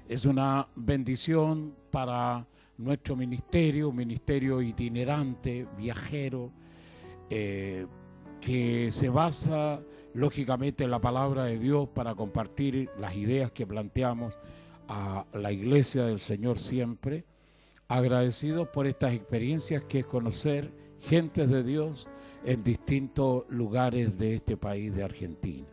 Es una bendición para nuestro ministerio, un ministerio itinerante, viajero, que se basa lógicamente en la palabra de Dios para compartir las ideas que planteamos a la iglesia del Señor siempre. Agradecidos por estas experiencias que es conocer gentes de Dios en distintos lugares de este país de Argentina.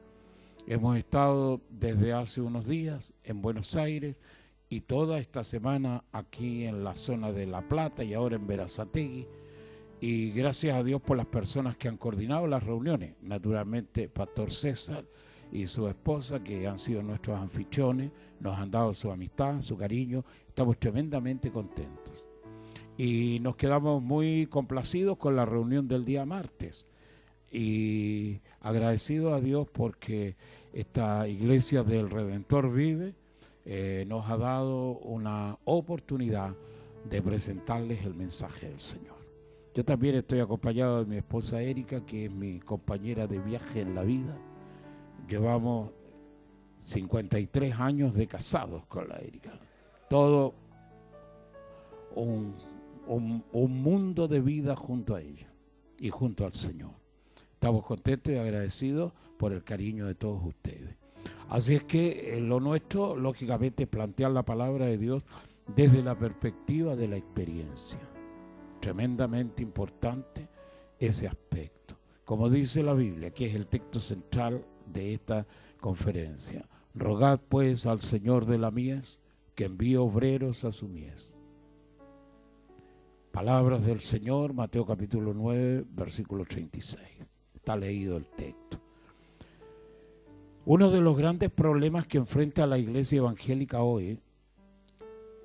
Hemos estado desde hace unos días en Buenos Aires y toda esta semana aquí en la zona de La Plata y ahora en Berazategui. Y gracias a Dios por las personas que han coordinado las reuniones. Naturalmente, Pastor César y su esposa, que han sido nuestros anfitriones, nos han dado su amistad, su cariño. Estamos tremendamente contentos. Y nos quedamos muy complacidos con la reunión del día martes. Y agradecidos a Dios porque esta iglesia del Redentor vive, nos ha dado una oportunidad de presentarles el mensaje del Señor. Yo también estoy acompañado de mi esposa Erika, que es mi compañera de viaje en la vida. Llevamos 53 años de casados con la Erika. Todo un mundo de vida junto a ella y junto al Señor. Estamos contentos y agradecidos por el cariño de todos ustedes. Así es que lo nuestro, lógicamente, es plantear la palabra de Dios desde la perspectiva de la experiencia. Tremendamente importante ese aspecto. Como dice la Biblia, que es el texto central de esta conferencia. Rogad pues al Señor de la mies que envíe obreros a su mies. Palabras del Señor, Mateo capítulo 9, versículo 36. Está leído el texto. Uno de los grandes problemas que enfrenta la iglesia evangélica hoy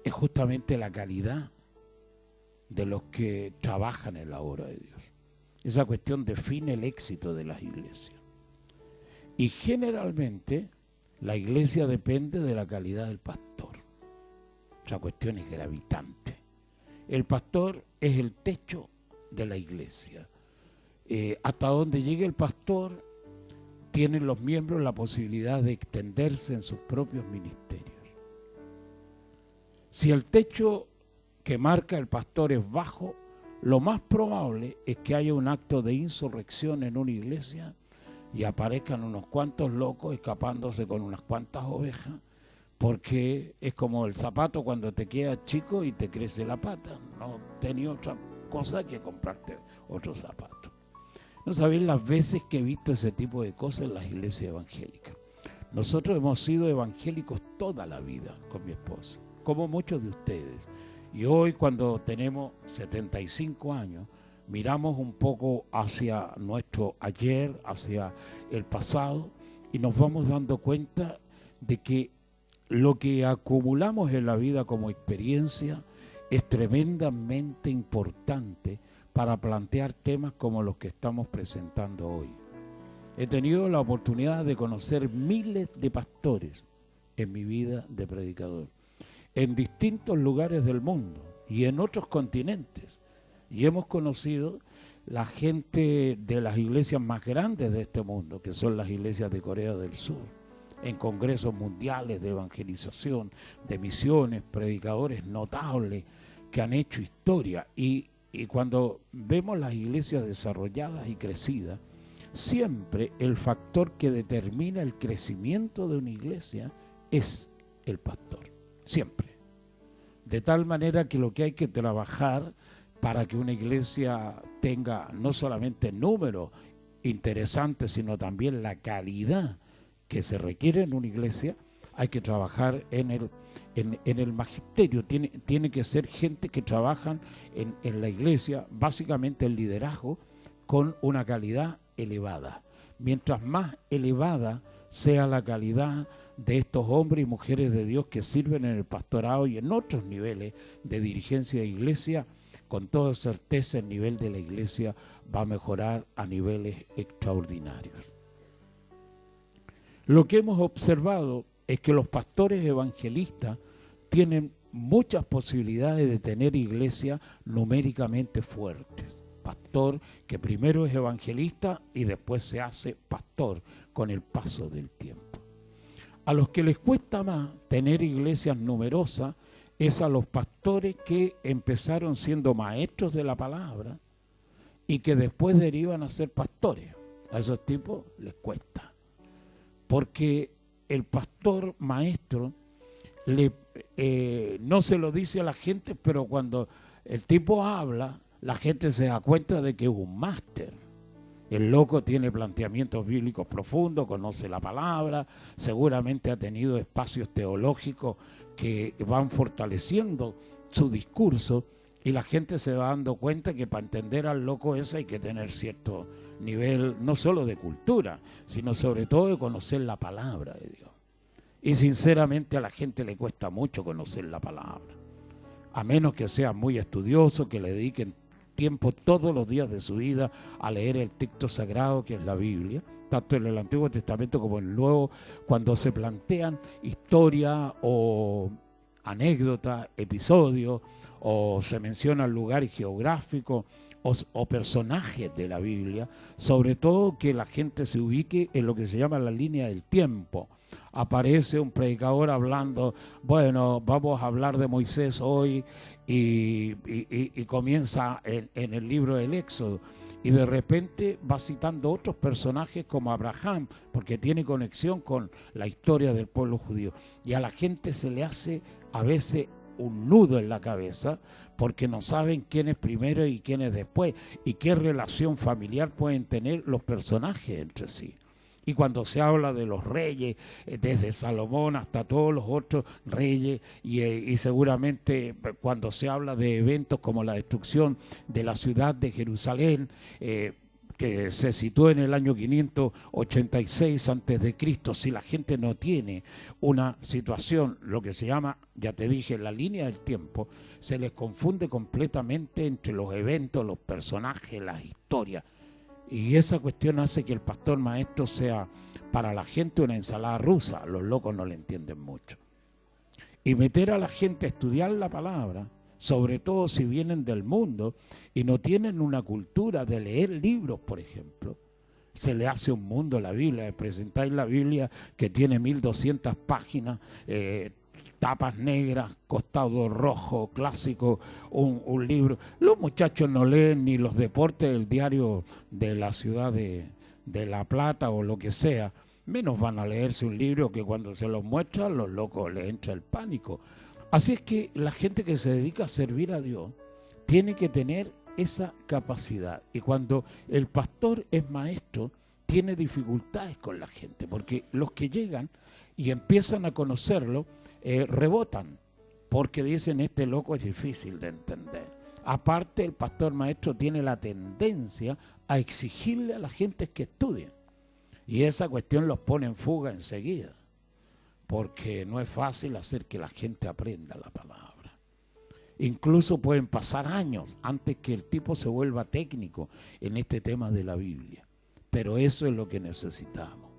es justamente la calidad de los que trabajan en la obra de Dios. Esa cuestión define el éxito de las iglesias. Y generalmente la iglesia depende de la calidad del pastor. Esa cuestión es gravitante. El pastor es el techo de la iglesia. Hasta donde llegue el pastor, tienen los miembros la posibilidad de extenderse en sus propios ministerios. Si el techo que marca el pastor es bajo, lo más probable es que haya un acto de insurrección en una iglesia y aparezcan unos cuantos locos escapándose con unas cuantas ovejas, porque es como el zapato cuando te queda chico y te crece la pata. No tenía otra cosa que comprarte otro zapato. No sabéis las veces que he visto ese tipo de cosas en las iglesias evangélicas. Nosotros hemos sido evangélicos toda la vida con mi esposa, como muchos de ustedes. Y hoy, cuando tenemos 75 años, miramos un poco hacia nuestro ayer, hacia el pasado, y nos vamos dando cuenta de que lo que acumulamos en la vida como experiencia es tremendamente importante para plantear temas como los que estamos presentando hoy. He tenido la oportunidad de conocer miles de pastores en mi vida de predicador, en distintos lugares del mundo y en otros continentes. Y hemos conocido la gente de las iglesias más grandes de este mundo, que son las iglesias de Corea del Sur, en congresos mundiales de evangelización, de misiones, predicadores notables que han hecho historia. Y cuando vemos las iglesias desarrolladas y crecidas, siempre el factor que determina el crecimiento de una iglesia es el pastor, siempre. De tal manera que lo que hay que trabajar para que una iglesia tenga no solamente números interesantes, sino también la calidad que se requiere en una iglesia, hay que trabajar en el magisterio. Tiene que ser gente que trabajan en la iglesia, básicamente el liderazgo, con una calidad elevada. Mientras más elevada sea la calidad de estos hombres y mujeres de Dios que sirven en el pastorado y en otros niveles de dirigencia de iglesia, con toda certeza el nivel de la iglesia va a mejorar a niveles extraordinarios. Lo que hemos observado es que los pastores evangelistas tienen muchas posibilidades de tener iglesias numéricamente fuertes. Pastor que primero es evangelista y después se hace pastor con el paso del tiempo. A los que les cuesta más tener iglesias numerosas es a los pastores que empezaron siendo maestros de la palabra y que después derivan a ser pastores. A esos tipos les cuesta. Porque el pastor maestro no se lo dice a la gente, pero cuando el tipo habla, la gente se da cuenta de que es un máster. El loco tiene planteamientos bíblicos profundos, conoce la palabra, seguramente ha tenido espacios teológicos que van fortaleciendo su discurso y la gente se va dando cuenta que para entender al loco ese hay que tener cierto nivel, no solo de cultura, sino sobre todo de conocer la palabra de Dios. Y sinceramente a la gente le cuesta mucho conocer la palabra, a menos que sea muy estudioso, que le dediquen tiempo todos los días de su vida a leer el texto sagrado que es la Biblia, tanto en el Antiguo Testamento como en el Nuevo, cuando se plantean historias o anécdotas, episodios, o se mencionan lugares geográficos o personajes de la Biblia, sobre todo que la gente se ubique en lo que se llama la línea del tiempo. Aparece un predicador hablando, bueno, vamos a hablar de Moisés hoy y comienza en el libro del Éxodo y de repente va citando otros personajes como Abraham, porque tiene conexión con la historia del pueblo judío. Y a la gente se le hace a veces un nudo en la cabeza porque no saben quién es primero y quién es después y qué relación familiar pueden tener los personajes entre sí. Y cuando se habla de los reyes, desde Salomón hasta todos los otros reyes, y seguramente cuando se habla de eventos como la destrucción de la ciudad de Jerusalén, que se situó en el año 586 a.C., si la gente no tiene una situación, lo que se llama, ya te dije, la línea del tiempo, se les confunde completamente entre los eventos, los personajes, las historias. Y esa cuestión hace que el pastor maestro sea para la gente una ensalada rusa. Los locos no le entienden mucho. Y meter a la gente a estudiar la palabra, sobre todo si vienen del mundo y no tienen una cultura de leer libros, por ejemplo, se le hace un mundo a la Biblia. Presentáis la Biblia que tiene 1200 páginas, tapas negras, costado rojo, clásico, un libro. Los muchachos no leen ni los deportes del diario de la ciudad de La Plata o lo que sea, menos van a leerse un libro que cuando se los muestran los locos les entra el pánico. Así es que la gente que se dedica a servir a Dios tiene que tener esa capacidad. Y cuando el pastor es maestro, tiene dificultades con la gente, porque los que llegan y empiezan a conocerlo, rebotan, porque dicen este loco es difícil de entender. Aparte, el pastor maestro tiene la tendencia a exigirle a la gente que estudien, y esa cuestión los pone en fuga enseguida, porque no es fácil hacer que la gente aprenda la palabra. Incluso pueden pasar años antes que el tipo se vuelva técnico en este tema de la Biblia, pero eso es lo que necesitamos.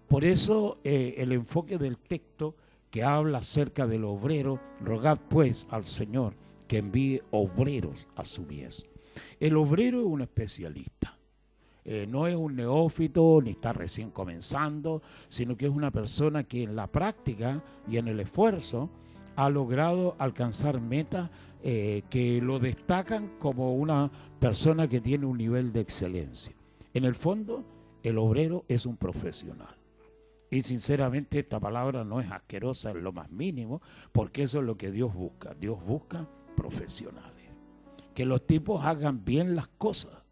Por eso el enfoque del texto que habla acerca del obrero, rogad pues al Señor que envíe obreros a su mies. El obrero es un especialista, no es un neófito ni está recién comenzando, sino que es una persona que en la práctica y en el esfuerzo ha logrado alcanzar metas que lo destacan como una persona que tiene un nivel de excelencia. En el fondo, el obrero es un profesional. Y sinceramente esta palabra no es asquerosa en lo más mínimo, porque eso es lo que Dios busca. Dios busca profesionales, que los tipos hagan bien las cosas.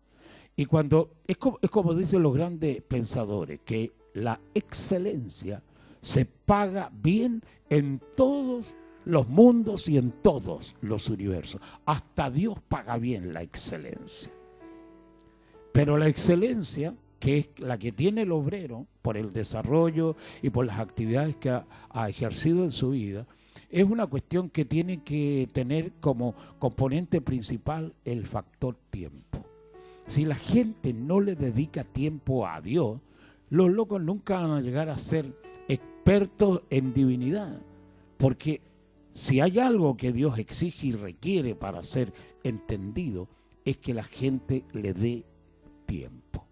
Y cuando es como dicen los grandes pensadores, que la excelencia se paga bien en todos los mundos y en todos los universos. Hasta Dios paga bien la excelencia. Pero la excelencia, que es la que tiene el obrero por el desarrollo y por las actividades que ha ejercido en su vida, es una cuestión que tiene que tener como componente principal el factor tiempo. Si la gente no le dedica tiempo a Dios, los locos nunca van a llegar a ser expertos en divinidad, porque si hay algo que Dios exige y requiere para ser entendido, es que la gente le dé tiempo.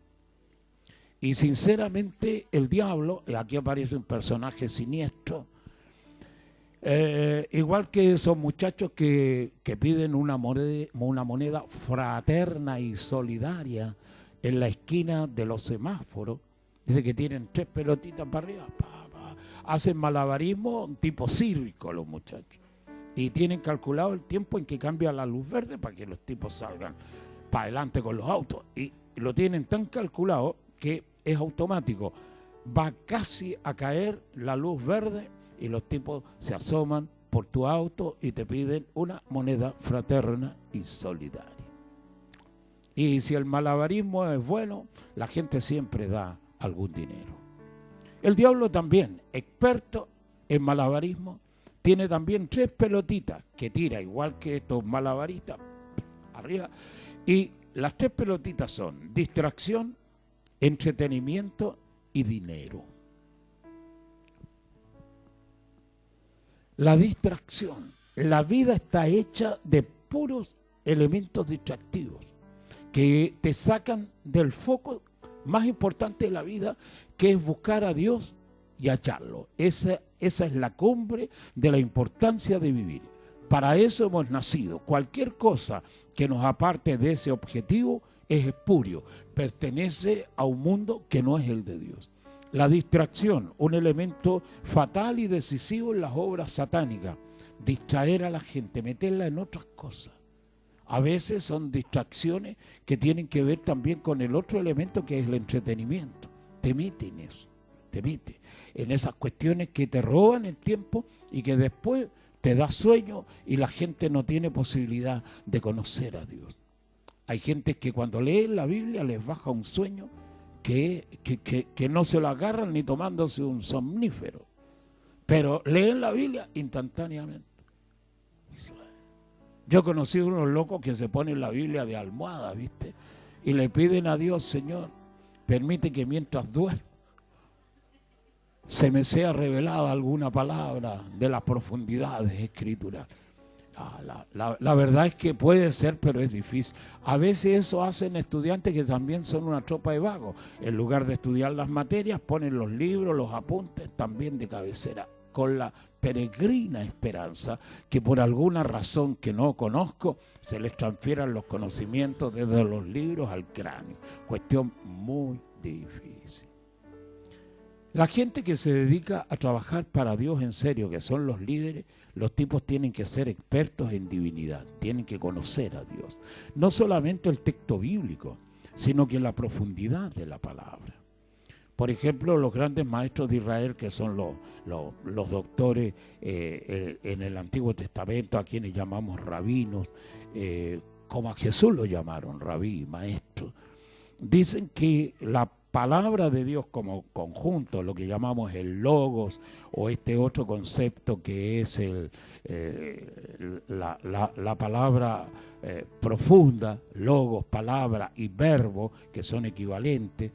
Y sinceramente el diablo, y aquí aparece un personaje siniestro, igual que esos muchachos que piden una moneda fraterna y solidaria en la esquina de los semáforos, dice que tienen 3 pelotitas para arriba, hacen malabarismo tipo circo los muchachos, y tienen calculado el tiempo en que cambia la luz verde para que los tipos salgan para adelante con los autos, y lo tienen tan calculado que es automático, va casi a caer la luz verde y los tipos se asoman por tu auto y te piden una moneda fraterna y solidaria. Y si el malabarismo es bueno, la gente siempre da algún dinero. El diablo también, experto en malabarismo, tiene también 3 pelotitas que tira, igual que estos malabaristas, arriba. Y las 3 pelotitas son distracción, entretenimiento y dinero. La distracción. La vida está hecha de puros elementos distractivos que te sacan del foco más importante de la vida, que es buscar a Dios y hallarlo. Esa es la cumbre de la importancia de vivir. Para eso hemos nacido. Cualquier cosa que nos aparte de ese objetivo es espurio, pertenece a un mundo que no es el de Dios. La distracción, un elemento fatal y decisivo en las obras satánicas, distraer a la gente, meterla en otras cosas. A veces son distracciones que tienen que ver también con el otro elemento que es el entretenimiento. Te mete en eso, te mete en esas cuestiones que te roban el tiempo y que después te da sueño y la gente no tiene posibilidad de conocer a Dios. Hay gente que cuando leen la Biblia les baja un sueño que no se lo agarran ni tomándose un somnífero, pero leen la Biblia instantáneamente. Yo he conocido unos locos que se ponen la Biblia de almohada, ¿viste? Y le piden a Dios, Señor, permite que mientras duermo se me sea revelada alguna palabra de las profundidades escriturales. La verdad es que puede ser, pero es difícil. A veces eso hacen estudiantes que también son una tropa de vagos. En lugar de estudiar las materias, ponen los libros, los apuntes también de cabecera, con la peregrina esperanza que por alguna razón que no conozco se les transfieran los conocimientos desde los libros al cráneo. Cuestión muy difícil. La gente que se dedica a trabajar para Dios en serio, que son los líderes, los tipos tienen que ser expertos en divinidad, tienen que conocer a Dios. No solamente el texto bíblico, sino que la profundidad de la palabra. Por ejemplo, los grandes maestros de Israel, que son los doctores en el Antiguo Testamento, a quienes llamamos rabinos, como a Jesús lo llamaron, rabí, maestro, dicen que la palabra de Dios como conjunto, lo que llamamos el logos, o este otro concepto que es la palabra profunda, logos, palabra y verbo, que son equivalentes,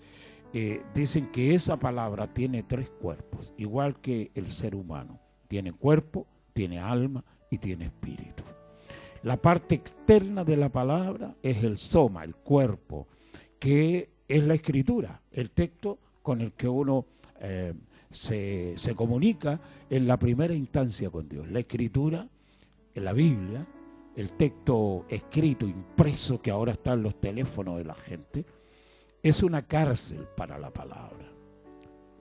dicen que esa palabra tiene 3 cuerpos, igual que el ser humano. Tiene cuerpo, tiene alma y tiene espíritu. La parte externa de la palabra es el soma, el cuerpo, que es la escritura, el texto con el que uno se comunica en la primera instancia con Dios. La escritura, en la Biblia, el texto escrito, impreso, que ahora está en los teléfonos de la gente, es una cárcel para la palabra.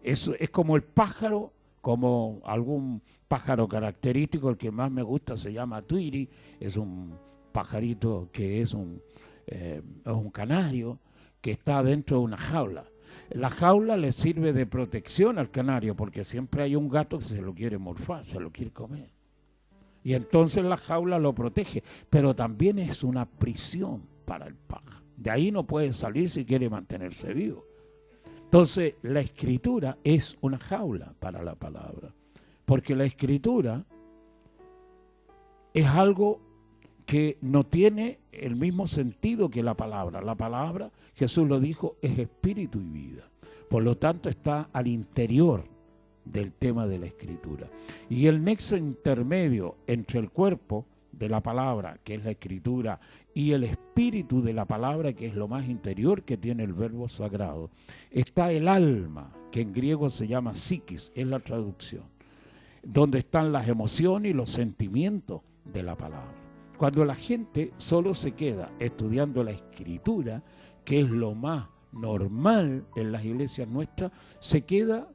Es como el pájaro, como algún pájaro característico, el que más me gusta se llama tuiri, es un pajarito que es un canario, que está dentro de una jaula. La jaula le sirve de protección al canario porque siempre hay un gato que se lo quiere morfar, se lo quiere comer. Y entonces la jaula lo protege, pero también es una prisión para el pájaro. De ahí no puede salir si quiere mantenerse vivo. Entonces la escritura es una jaula para la palabra, porque la escritura es algo que no tiene el mismo sentido que la palabra. La palabra, Jesús lo dijo, es espíritu y vida. Por lo tanto, está al interior del tema de la escritura. Y el nexo intermedio entre el cuerpo de la palabra, que es la escritura, y el espíritu de la palabra, que es lo más interior que tiene el verbo sagrado, está el alma, que en griego se llama psiquis, es la traducción, donde están las emociones y los sentimientos de la palabra. Cuando la gente solo se queda estudiando la escritura, que es lo más normal en las iglesias nuestras, se queda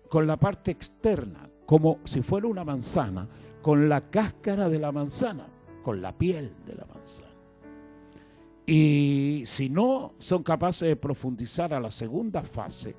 con la parte externa, como si fuera una manzana, con la cáscara de la manzana, con la piel de la manzana. Y si no son capaces de profundizar a la segunda fase,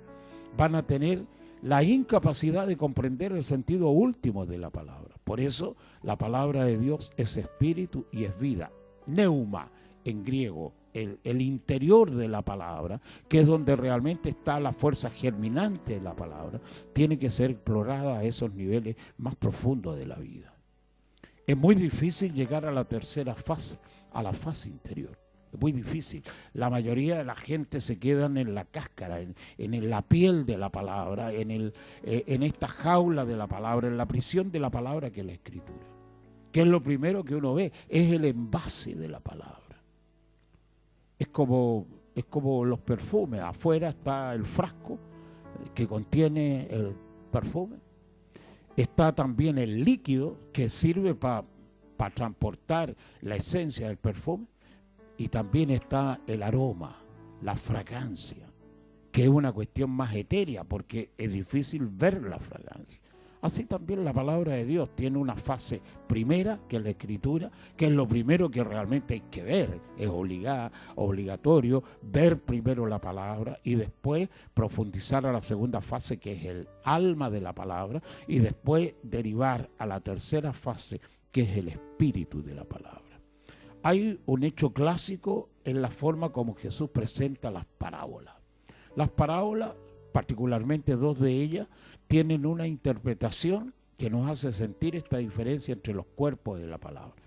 van a tener la incapacidad de comprender el sentido último de la palabra. Por eso la palabra de Dios es espíritu y es vida. Neuma, en griego, el interior de la palabra, que es donde realmente está la fuerza germinante de la palabra, tiene que ser explorada a esos niveles más profundos de la vida. Es muy difícil llegar a la tercera fase, a la fase interior. Es muy difícil. La mayoría de la gente se quedan en la cáscara, en la piel de la palabra, en esta jaula de la palabra, en la prisión de la palabra, que es la escritura. ¿Qué es lo primero que uno ve? Es el envase de la palabra. Es como los perfumes. Afuera está el frasco que contiene el perfume. Está también el líquido que sirve para transportar la esencia del perfume. Y también está el aroma, la fragancia, que es una cuestión más etérea porque es difícil ver la fragancia. Así también la palabra de Dios tiene una fase primera, que es la escritura, que es lo primero que realmente hay que ver. Es obligatorio ver primero la palabra y después profundizar a la segunda fase, que es el alma de la palabra, y después derivar a la tercera fase, que es el espíritu de la palabra. Hay un hecho clásico en la forma como Jesús presenta las parábolas. Las parábolas, particularmente dos de ellas, tienen una interpretación que nos hace sentir esta diferencia entre los cuerpos de la palabra.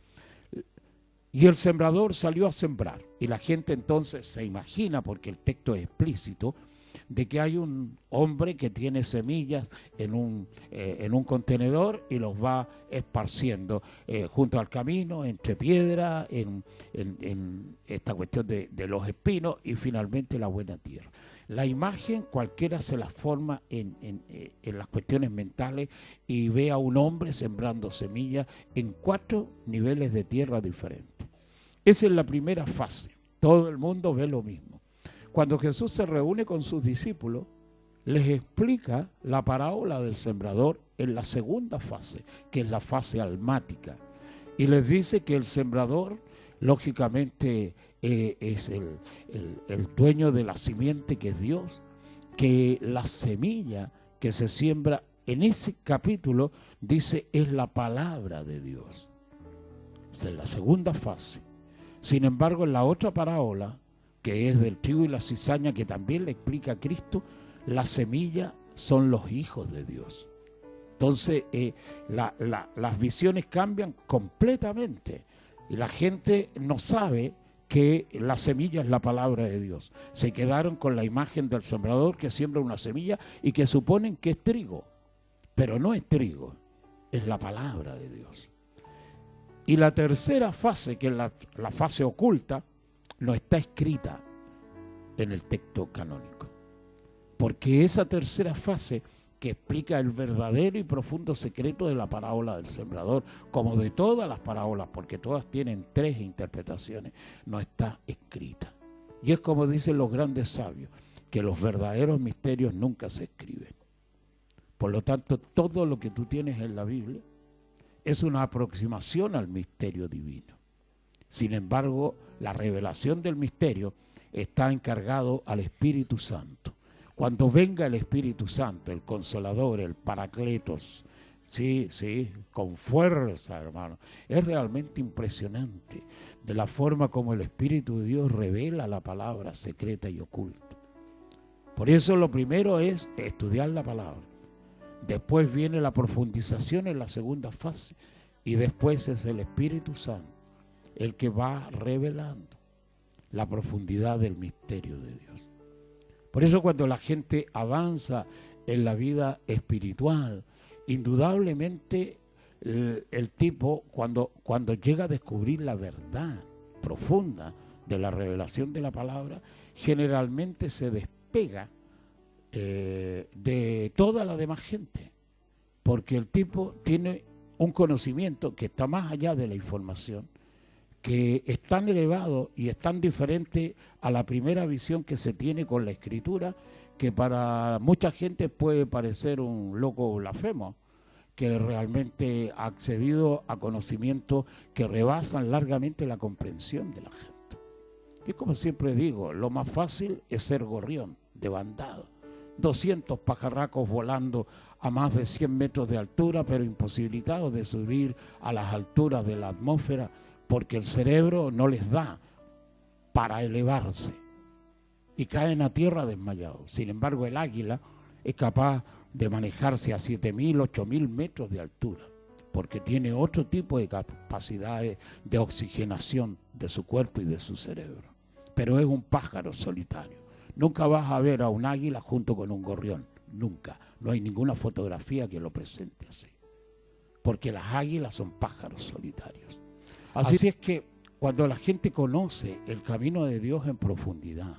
Y el sembrador salió a sembrar, y la gente entonces se imagina, porque el texto es explícito, de que hay un hombre que tiene semillas en un contenedor y los va esparciendo junto al camino, entre piedras, en esta cuestión de los espinos y finalmente la buena tierra. La imagen cualquiera se la forma en las cuestiones mentales y ve a un hombre sembrando semillas en 4 niveles de tierra diferentes. Esa es la primera fase. Todo el mundo ve lo mismo. Cuando Jesús se reúne con sus discípulos, les explica la parábola del sembrador en la segunda fase, que es la fase almática. Y les dice que el sembrador, lógicamente, es el dueño de la simiente, que es Dios, que la semilla que se siembra en ese capítulo, dice, es la palabra de Dios. Esa es la segunda fase. Sin embargo, en la otra parábola, que es del trigo y la cizaña, que también le explica a Cristo, la semilla son los hijos de Dios. Entonces, las visiones cambian completamente y la gente no sabe que la semilla es la palabra de Dios. Se quedaron con la imagen del sembrador que siembra una semilla y que suponen que es trigo, pero no es trigo, es la palabra de Dios. Y la tercera fase, que es la fase oculta, no está escrita en el texto canónico, porque esa tercera fase, que explica el verdadero y profundo secreto de la parábola del sembrador, como de todas las parábolas, porque todas tienen 3 interpretaciones, no está escrita. Y es como dicen los grandes sabios, que los verdaderos misterios nunca se escriben. Por lo tanto, todo lo que tú tienes en la Biblia es una aproximación al misterio divino. Sin embargo, la revelación del misterio está encargado al Espíritu Santo. Cuando venga el Espíritu Santo, el Consolador, el Paracletos, sí, con fuerza, hermano, es realmente impresionante de la forma como el Espíritu de Dios revela la palabra secreta y oculta. Por eso lo primero es estudiar la palabra. Después viene la profundización en la segunda fase y después es el Espíritu Santo el que va revelando la profundidad del misterio de Dios. Por eso cuando la gente avanza en la vida espiritual, indudablemente el tipo cuando llega a descubrir la verdad profunda de la revelación de la palabra, generalmente se despega de toda la demás gente, porque el tipo tiene un conocimiento que está más allá de la información, que es tan elevado y es tan diferente a la primera visión que se tiene con la escritura, que para mucha gente puede parecer un loco blasfemo, que realmente ha accedido a conocimientos que rebasan largamente la comprensión de la gente. Y como siempre digo, lo más fácil es ser gorrión de bandado. 200 pajarracos volando a más de 100 metros de altura, pero imposibilitados de subir a las alturas de la atmósfera, porque el cerebro no les da para elevarse y caen a tierra desmayados. Sin embargo, el águila es capaz de manejarse a 7.000, 8.000 metros de altura, porque tiene otro tipo de capacidades de oxigenación de su cuerpo y de su cerebro. Pero es un pájaro solitario. Nunca vas a ver a un águila junto con un gorrión, nunca. No hay ninguna fotografía que lo presente así, porque las águilas son pájaros solitarios. Así es que cuando la gente conoce el camino de Dios en profundidad,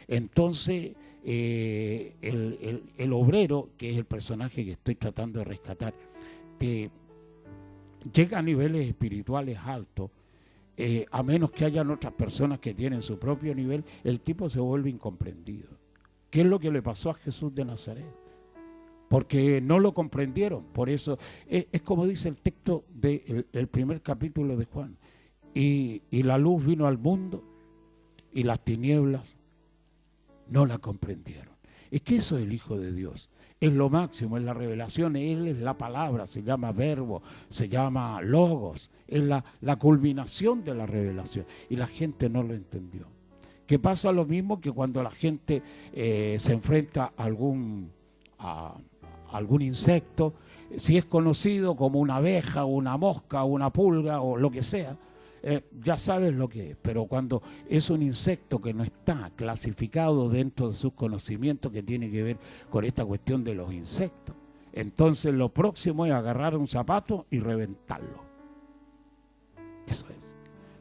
entonces el obrero, que es el personaje que estoy tratando de rescatar, llega a niveles espirituales altos. A menos que hayan otras personas que tienen su propio nivel, el tipo se vuelve incomprendido. ¿Qué es lo que le pasó a Jesús de Nazaret? Porque no lo comprendieron. Por eso es como dice el texto del primer capítulo de Juan. Y la luz vino al mundo y las tinieblas no la comprendieron. Es que eso es el Hijo de Dios. Es lo máximo, es la revelación, Él es la palabra, se llama verbo, se llama logos, es la culminación de la revelación. Y la gente no lo entendió. Que pasa lo mismo que cuando la gente se enfrenta a algún insecto, si es conocido como una abeja, una mosca, una pulga o lo que sea, ya sabes lo que es, pero cuando es un insecto que no está clasificado dentro de sus conocimientos, que tiene que ver con esta cuestión de los insectos, entonces lo próximo es agarrar un zapato y reventarlo. Eso es.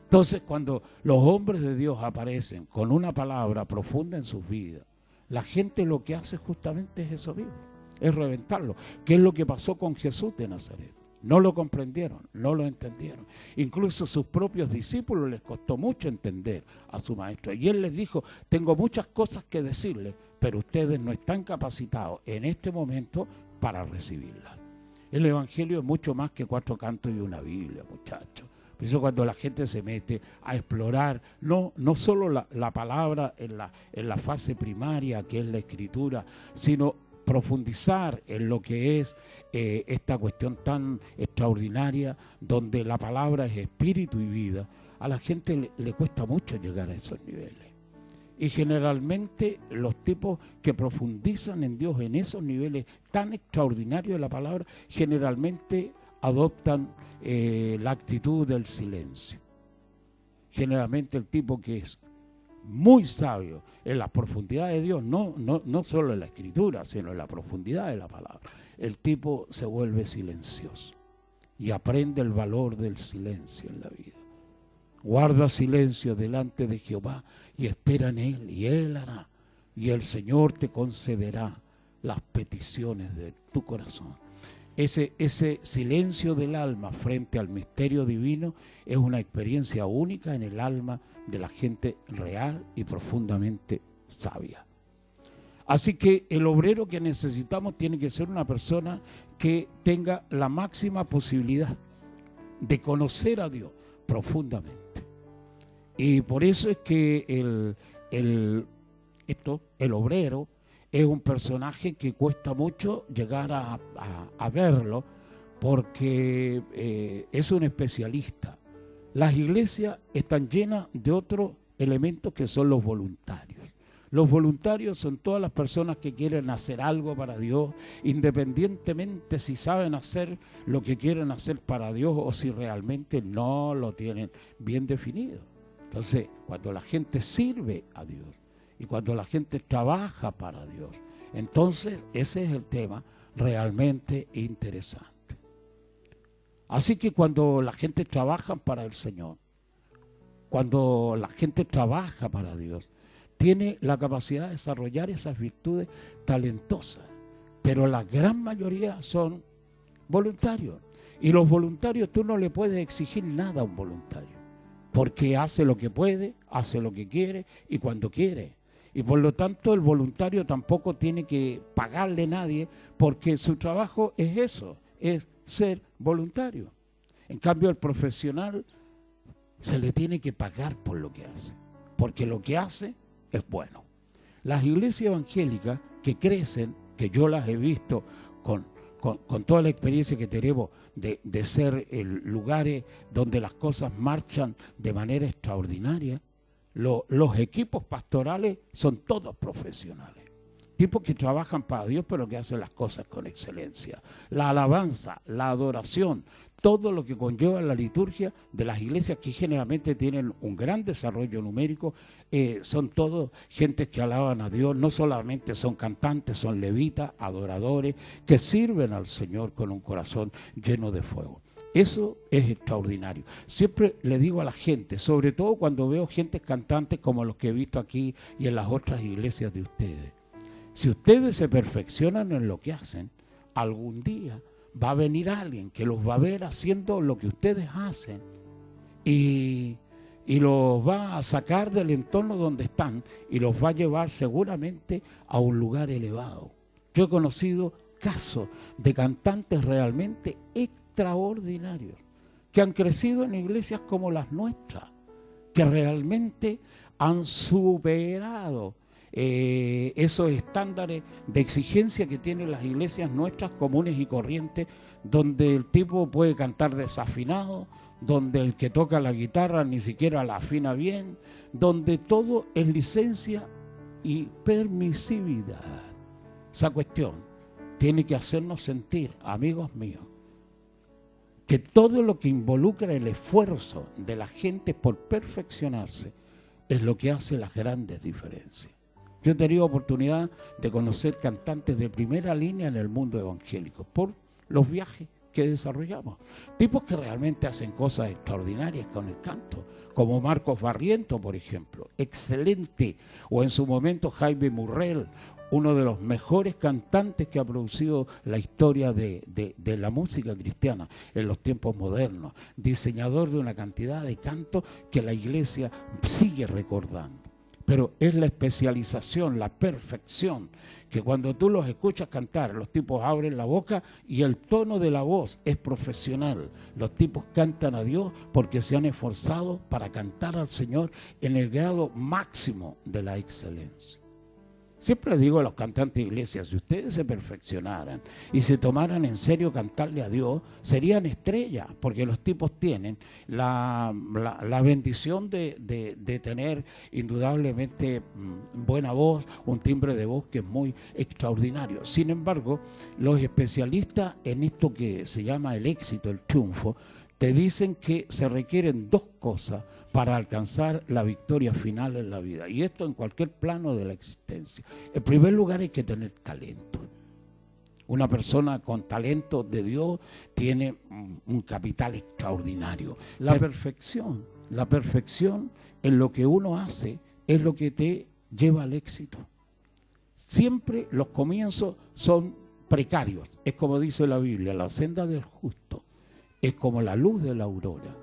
Entonces, cuando los hombres de Dios aparecen con una palabra profunda en sus vidas, la gente lo que hace justamente es eso mismo, es reventarlo. ¿Qué es lo que pasó con Jesús de Nazaret? No lo comprendieron, no lo entendieron. Incluso sus propios discípulos les costó mucho entender a su maestro. Y él les dijo, tengo muchas cosas que decirles, pero ustedes no están capacitados en este momento para recibirlas. El Evangelio es mucho más que 4 cantos y una Biblia, muchachos. Por eso cuando la gente se mete a explorar, no solo la palabra en la fase primaria, que es la escritura, sino profundizar en lo que es esta cuestión tan extraordinaria, donde la palabra es espíritu y vida, a la gente le cuesta mucho llegar a esos niveles. Y generalmente los tipos que profundizan en Dios en esos niveles tan extraordinarios de la palabra, generalmente adoptan la actitud del silencio. Generalmente el tipo que es muy sabio en la profundidad de Dios, no solo en la escritura, sino en la profundidad de la palabra, el tipo se vuelve silencioso y aprende el valor del silencio en la vida. Guarda silencio delante de Jehová y espera en Él, y Él hará, y el Señor te concederá las peticiones de tu corazón. Ese silencio del alma frente al misterio divino es una experiencia única en el alma de la gente real y profundamente sabia. Así que el obrero que necesitamos tiene que ser una persona que tenga la máxima posibilidad de conocer a Dios profundamente. Y por eso es que el obrero es un personaje que cuesta mucho llegar a verlo, porque es un especialista. Las iglesias están llenas de otros elementos que son los voluntarios. Los voluntarios son todas las personas que quieren hacer algo para Dios, independientemente si saben hacer lo que quieren hacer para Dios o si realmente no lo tienen bien definido. Entonces, cuando la gente sirve a Dios y cuando la gente trabaja para Dios, entonces ese es el tema realmente interesante. Así que cuando la gente trabaja para el Señor, cuando la gente trabaja para Dios, tiene la capacidad de desarrollar esas virtudes talentosas, pero la gran mayoría son voluntarios. Y los voluntarios tú no le puedes exigir nada a un voluntario, porque hace lo que puede, hace lo que quiere y cuando quiere. Y por lo tanto el voluntario tampoco tiene que pagarle a nadie, porque su trabajo es eso, es ser voluntario. En cambio el profesional se le tiene que pagar por lo que hace, porque lo que hace es bueno. Las iglesias evangélicas que crecen, que yo las he visto con toda la experiencia que tenemos de ser lugares donde las cosas marchan de manera extraordinaria, los equipos pastorales son todos profesionales. Tipos que trabajan para Dios, pero que hacen las cosas con excelencia. La alabanza, la adoración, todo lo que conlleva la liturgia de las iglesias que generalmente tienen un gran desarrollo numérico, son todos gentes que alaban a Dios, no solamente son cantantes, son levitas, adoradores, que sirven al Señor con un corazón lleno de fuego. Eso es extraordinario. Siempre le digo a la gente, sobre todo cuando veo gentes cantantes como los que he visto aquí y en las otras iglesias de ustedes, si ustedes se perfeccionan en lo que hacen, algún día va a venir alguien que los va a ver haciendo lo que ustedes hacen y los va a sacar del entorno donde están y los va a llevar seguramente a un lugar elevado. Yo he conocido casos de cantantes realmente extraordinarios que han crecido en iglesias como las nuestras, que realmente han superado esos estándares de exigencia que tienen las iglesias nuestras comunes y corrientes, donde el tipo puede cantar desafinado, donde el que toca la guitarra ni siquiera la afina bien, donde todo es licencia y permisividad. Esa cuestión tiene que hacernos sentir, amigos míos, que todo lo que involucra el esfuerzo de la gente por perfeccionarse es lo que hace las grandes diferencias. Yo he tenido oportunidad de conocer cantantes de primera línea en el mundo evangélico por los viajes que desarrollamos. Tipos que realmente hacen cosas extraordinarias con el canto, como Marcos Barriento, por ejemplo, excelente, o en su momento Jaime Murrell, uno de los mejores cantantes que ha producido la historia de la música cristiana en los tiempos modernos, diseñador de una cantidad de cantos que la iglesia sigue recordando. Pero es la especialización, la perfección, que cuando tú los escuchas cantar, los tipos abren la boca y el tono de la voz es profesional. Los tipos cantan a Dios porque se han esforzado para cantar al Señor en el grado máximo de la excelencia. Siempre digo a los cantantes de iglesias, si ustedes se perfeccionaran y se tomaran en serio cantarle a Dios, serían estrellas, porque los tipos tienen la bendición de tener indudablemente buena voz, un timbre de voz que es muy extraordinario. Sin embargo, los especialistas en esto que se llama el éxito, el triunfo, te dicen que se requieren dos cosas para alcanzar la victoria final en la vida. Y esto en cualquier plano de la existencia. En primer lugar hay que tener talento. Una persona con talento de Dios tiene un capital extraordinario. La perfección en lo que uno hace es lo que te lleva al éxito. Siempre los comienzos son precarios. Es como dice la Biblia, la senda del justo es como la luz de la aurora,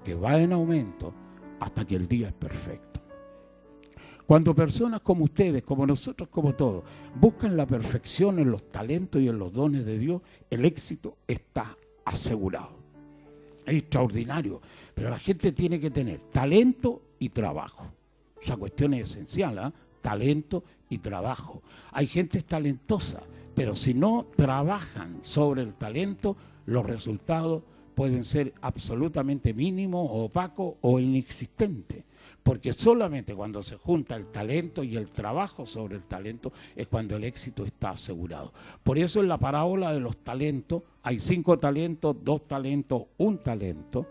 que va en aumento hasta que el día es perfecto. Cuando personas como ustedes, como nosotros, como todos, buscan la perfección en los talentos y en los dones de Dios, el éxito está asegurado. Es extraordinario, pero la gente tiene que tener talento y trabajo. Esa cuestión es esencial, ¿eh? Talento y trabajo. Hay gente talentosa, pero si no trabajan sobre el talento, los resultados pueden ser absolutamente mínimos, opacos o inexistentes, porque solamente cuando se junta el talento y el trabajo sobre el talento es cuando el éxito está asegurado. Por eso en la parábola de los talentos hay 5 talentos, 2 talentos, 1 talento,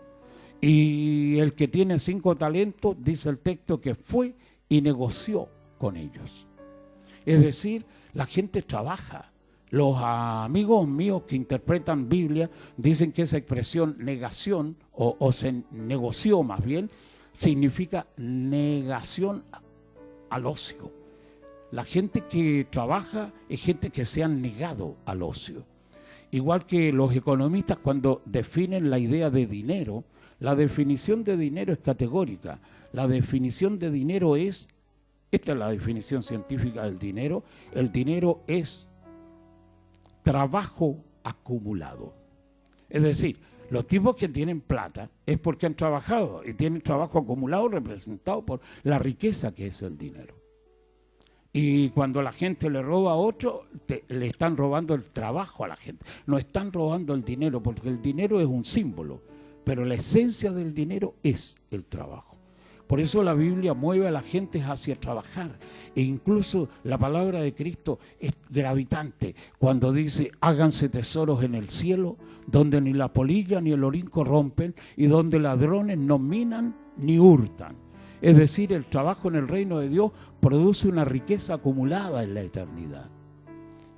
y el que tiene 5 talentos, dice el texto, que fue y negoció con ellos. Es decir, la gente trabaja, Los amigos míos que interpretan Biblia dicen que esa expresión negación, o se negoció más bien, significa negación al ocio. La gente que trabaja es gente que se han negado al ocio. Igual que los economistas cuando definen la idea de dinero, la definición de dinero es categórica. La definición de dinero es, esta es la definición científica del dinero, el dinero es trabajo acumulado. Es decir, los tipos que tienen plata es porque han trabajado y tienen trabajo acumulado representado por la riqueza que es el dinero. Y cuando la gente le roba a otro, le están robando el trabajo a la gente. No están robando el dinero, porque el dinero es un símbolo, pero la esencia del dinero es el trabajo. Por eso la Biblia mueve a la gente hacia trabajar. E incluso la palabra de Cristo es gravitante cuando dice: háganse tesoros en el cielo, donde ni la polilla ni el orín corrompen y donde ladrones no minan ni hurtan. Es decir, el trabajo en el reino de Dios produce una riqueza acumulada en la eternidad.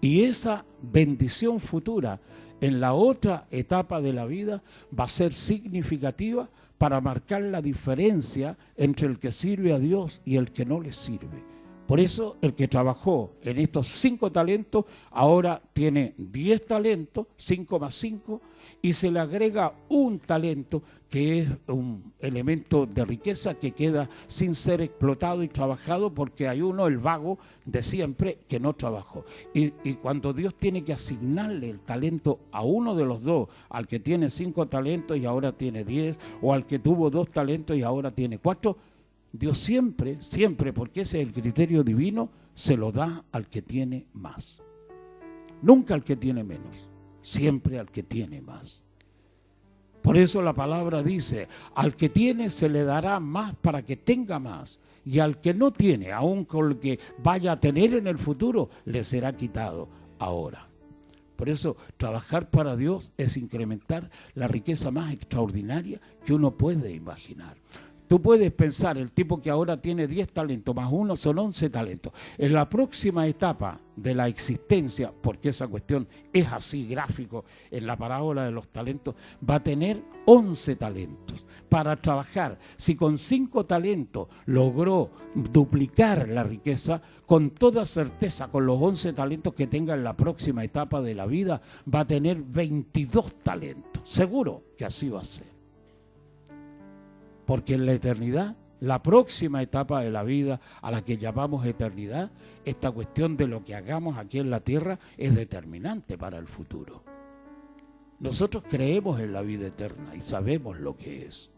Y esa bendición futura en la otra etapa de la vida va a ser significativa para marcar la diferencia entre el que sirve a Dios y el que no le sirve. Por eso el que trabajó en estos 5 talentos ahora tiene 10 talentos, 5 más 5, y se le agrega un talento que es un elemento de riqueza que queda sin ser explotado y trabajado, porque hay uno, el vago de siempre, que no trabajó. Y cuando Dios tiene que asignarle el talento a uno de los dos, al que tiene 5 talentos y ahora tiene 10, o al que tuvo 2 talentos y ahora tiene 4, Dios siempre, porque ese es el criterio divino, se lo da al que tiene más. Nunca al que tiene menos, siempre al que tiene más. Por eso la palabra dice: al que tiene se le dará más para que tenga más, y al que no tiene, aun con lo que vaya a tener en el futuro, le será quitado ahora. Por eso trabajar para Dios es incrementar la riqueza más extraordinaria que uno puede imaginar. Tú puedes pensar, el tipo que ahora tiene 10 talentos, más 1 son 11 talentos. En la próxima etapa de la existencia, porque esa cuestión es así gráfico en la parábola de los talentos, va a tener 11 talentos para trabajar. Si con 5 talentos logró duplicar la riqueza, con toda certeza, con los 11 talentos que tenga en la próxima etapa de la vida, va a tener 22 talentos. Seguro que así va a ser. Porque en la eternidad, la próxima etapa de la vida, a la que llamamos eternidad, esta cuestión de lo que hagamos aquí en la tierra es determinante para el futuro. Nosotros creemos en la vida eterna y sabemos lo que es.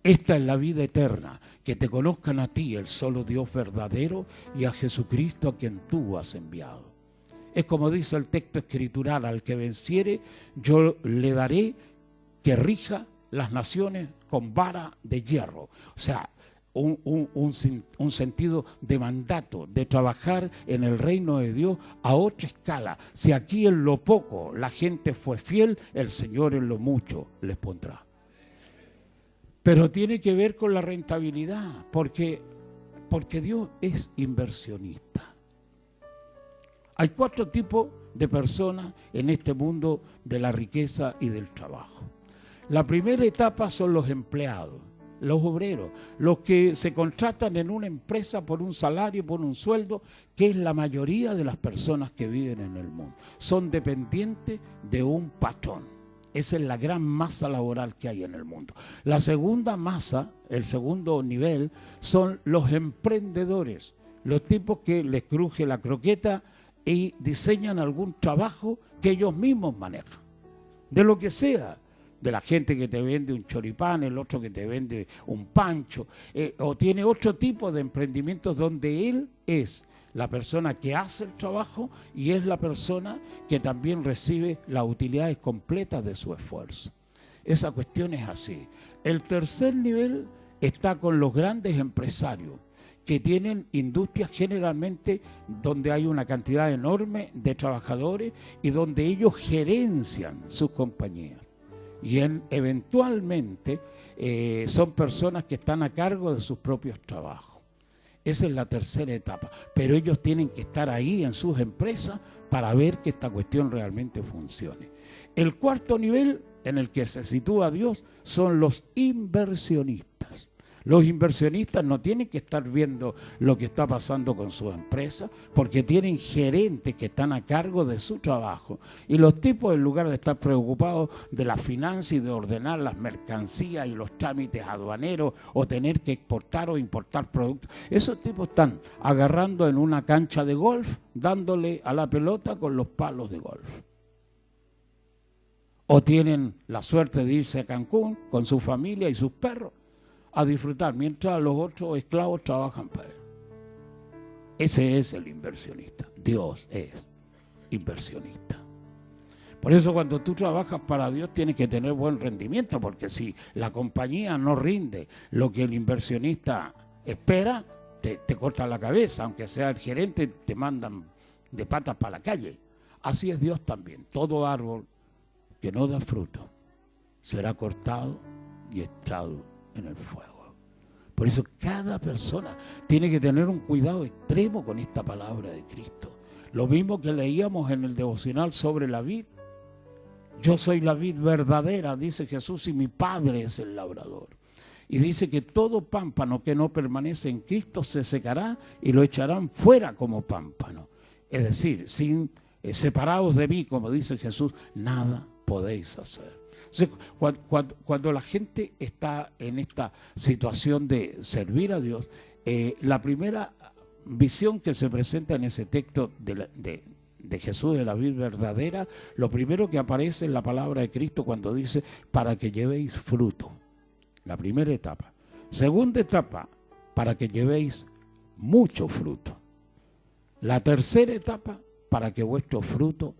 Esta es la vida eterna, que te conozcan a ti, el solo Dios verdadero, y a Jesucristo a quien tú has enviado. Es como dice el texto escritural: al que venciere, yo le daré que rija las naciones con vara de hierro. O sea, un sentido de mandato, de trabajar en el reino de Dios a otra escala. Si aquí en lo poco la gente fue fiel, el Señor en lo mucho les pondrá. Pero tiene que ver con la rentabilidad, porque Dios es inversionista. Hay 4 tipos de personas en este mundo de la riqueza y del trabajo. La primera etapa son los empleados, los obreros, los que se contratan en una empresa por un salario, por un sueldo, que es la mayoría de las personas que viven en el mundo. Son dependientes de un patrón. Esa es la gran masa laboral que hay en el mundo. La segunda masa, el segundo nivel, son los emprendedores, los tipos que les cruje la croqueta y diseñan algún trabajo que ellos mismos manejan, de lo que sea. De la gente que te vende un choripán, el otro que te vende un pancho, o tiene otro tipo de emprendimientos donde él es la persona que hace el trabajo y es la persona que también recibe las utilidades completas de su esfuerzo. Esa cuestión es así. El tercer nivel está con los grandes empresarios, que tienen industrias generalmente donde hay una cantidad enorme de trabajadores y donde ellos gerencian sus compañías. Y eventualmente son personas que están a cargo de sus propios trabajos. Esa es la tercera etapa. Pero ellos tienen que estar ahí en sus empresas para ver que esta cuestión realmente funcione. El cuarto nivel en el que se sitúa Dios son los inversionistas. Los inversionistas no tienen que estar viendo lo que está pasando con su empresa, porque tienen gerentes que están a cargo de su trabajo. Y los tipos, en lugar de estar preocupados de la finanza y de ordenar las mercancías y los trámites aduaneros, o tener que exportar o importar productos, esos tipos están agarrando en una cancha de golf, dándole a la pelota con los palos de golf. O tienen la suerte de irse a Cancún con su familia y sus perros a disfrutar, mientras los otros esclavos trabajan para él. Ese es el inversionista. Dios es inversionista. Por eso cuando tú trabajas para Dios tienes que tener buen rendimiento, porque si la compañía no rinde lo que el inversionista espera, te cortan la cabeza. Aunque sea el gerente, te mandan de patas para la calle. Así es Dios también. Todo árbol que no da fruto será cortado y echado en el fuego. Por eso cada persona tiene que tener un cuidado extremo con esta palabra de Cristo. Lo mismo que leíamos en el devocional sobre la vid. Yo soy la vid verdadera, dice Jesús, y mi Padre es el labrador. Y dice que todo pámpano que no permanece en Cristo se secará y lo echarán fuera como pámpano. Es decir, separados de mí, como dice Jesús, nada podéis hacer. Cuando la gente está en esta situación de servir a Dios, la primera visión que se presenta en ese texto de Jesús de la vid verdadera, lo primero que aparece en la palabra de Cristo cuando dice, para que llevéis fruto. La primera etapa. Segunda etapa, para que llevéis mucho fruto. La tercera etapa, para que vuestro fruto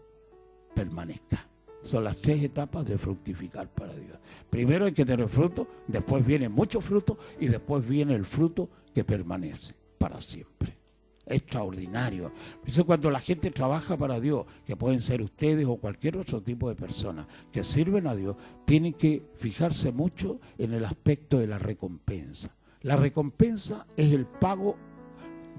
permanezca. Son las tres etapas de fructificar para Dios. Primero hay que tener fruto, después viene mucho fruto y después viene el fruto que permanece para siempre. Extraordinario. Por eso cuando la gente trabaja para Dios, que pueden ser ustedes o cualquier otro tipo de personas que sirven a Dios, tienen que fijarse mucho en el aspecto de la recompensa. La recompensa es el pago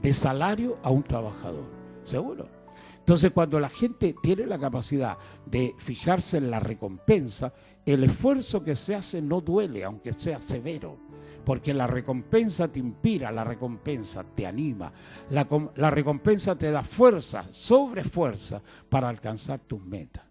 de salario a un trabajador, ¿seguro? Entonces, cuando la gente tiene la capacidad de fijarse en la recompensa, el esfuerzo que se hace no duele, aunque sea severo, porque la recompensa te inspira, la recompensa te anima, la recompensa te da fuerza, sobre fuerza, para alcanzar tus metas.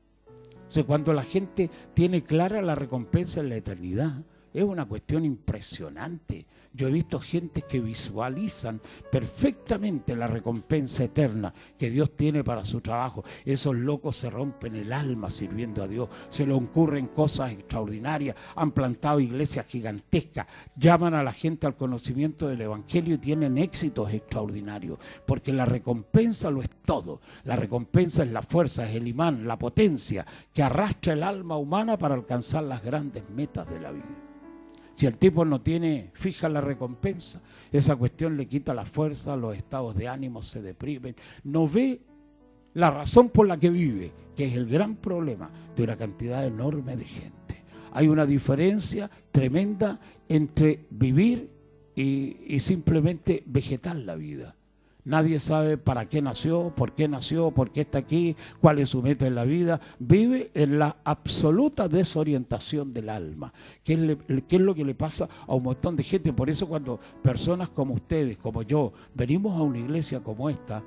Entonces, cuando la gente tiene clara la recompensa en la eternidad, es una cuestión impresionante. Yo he visto gente que visualizan perfectamente la recompensa eterna que Dios tiene para su trabajo. Esos locos se rompen el alma sirviendo a Dios. Se les ocurren cosas extraordinarias. Han plantado iglesias gigantescas. Llaman a la gente al conocimiento del Evangelio y tienen éxitos extraordinarios. Porque la recompensa lo es todo. La recompensa es la fuerza, es el imán, la potencia que arrastra el alma humana para alcanzar las grandes metas de la vida. Si el tipo no tiene fija la recompensa, esa cuestión le quita la fuerza, los estados de ánimo se deprimen, no ve la razón por la que vive, que es el gran problema de una cantidad enorme de gente. Hay una diferencia tremenda entre vivir y simplemente vegetar la vida. Nadie sabe para qué nació, por qué está aquí, cuál es su meta en la vida. Vive en la absoluta desorientación del alma, que es lo que le pasa a un montón de gente. Por eso cuando personas como ustedes, como yo, venimos a una iglesia como esta,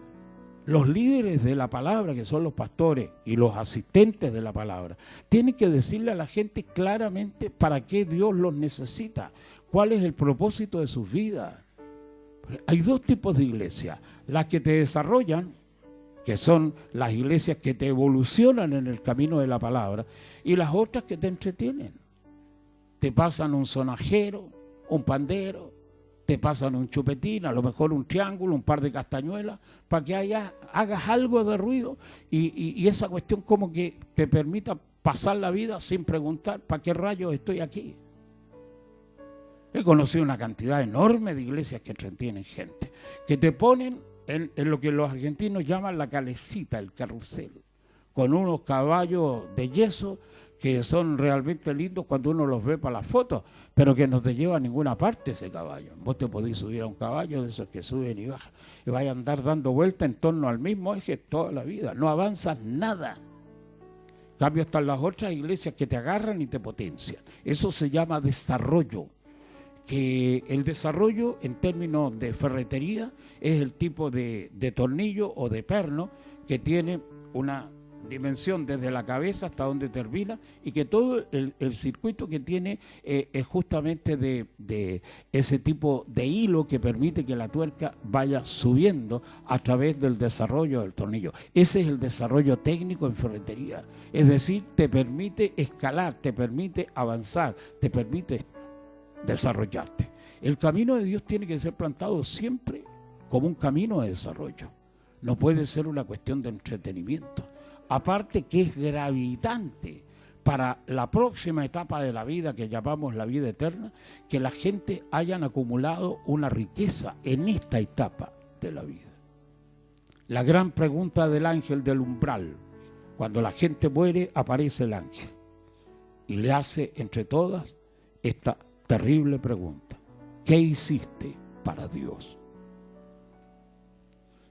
los líderes de la palabra, que son los pastores y los asistentes de la palabra, tienen que decirle a la gente claramente para qué Dios los necesita, cuál es el propósito de sus vidas. Hay dos tipos de iglesias, las que te desarrollan, que son las iglesias que te evolucionan en el camino de la palabra, y las otras que te entretienen. Te pasan un sonajero, un pandero, te pasan un chupetín, a lo mejor un triángulo, un par de castañuelas, para que hagas algo de ruido y esa cuestión como que te permita pasar la vida sin preguntar ¿para qué rayos estoy aquí? He conocido una cantidad enorme de iglesias que entretienen gente, que te ponen en lo que los argentinos llaman la calecita, el carrusel, con unos caballos de yeso que son realmente lindos cuando uno los ve para las fotos, pero que no te lleva a ninguna parte ese caballo. Vos te podés subir a un caballo de esos que suben y bajan, y vas a andar dando vueltas en torno al mismo eje toda la vida, no avanzas nada. En cambio están las otras iglesias que te agarran y te potencian. Eso se llama desarrollo. Que el desarrollo en términos de ferretería es el tipo de tornillo o de perno que tiene una dimensión desde la cabeza hasta donde termina, y que todo el circuito que tiene es justamente de ese tipo de hilo que permite que la tuerca vaya subiendo a través del desarrollo del tornillo. Ese es el desarrollo técnico en ferretería, es decir, te permite escalar, te permite avanzar, te permite desarrollarte. El camino de Dios tiene que ser plantado siempre como un camino de desarrollo, no puede ser una cuestión de entretenimiento. Aparte que es gravitante para la próxima etapa de la vida que llamamos la vida eterna, que la gente hayan acumulado una riqueza en esta etapa de la vida. La gran pregunta del ángel del umbral: cuando la gente muere, aparece el ángel y le hace entre todas esta terrible pregunta: ¿qué hiciste para Dios?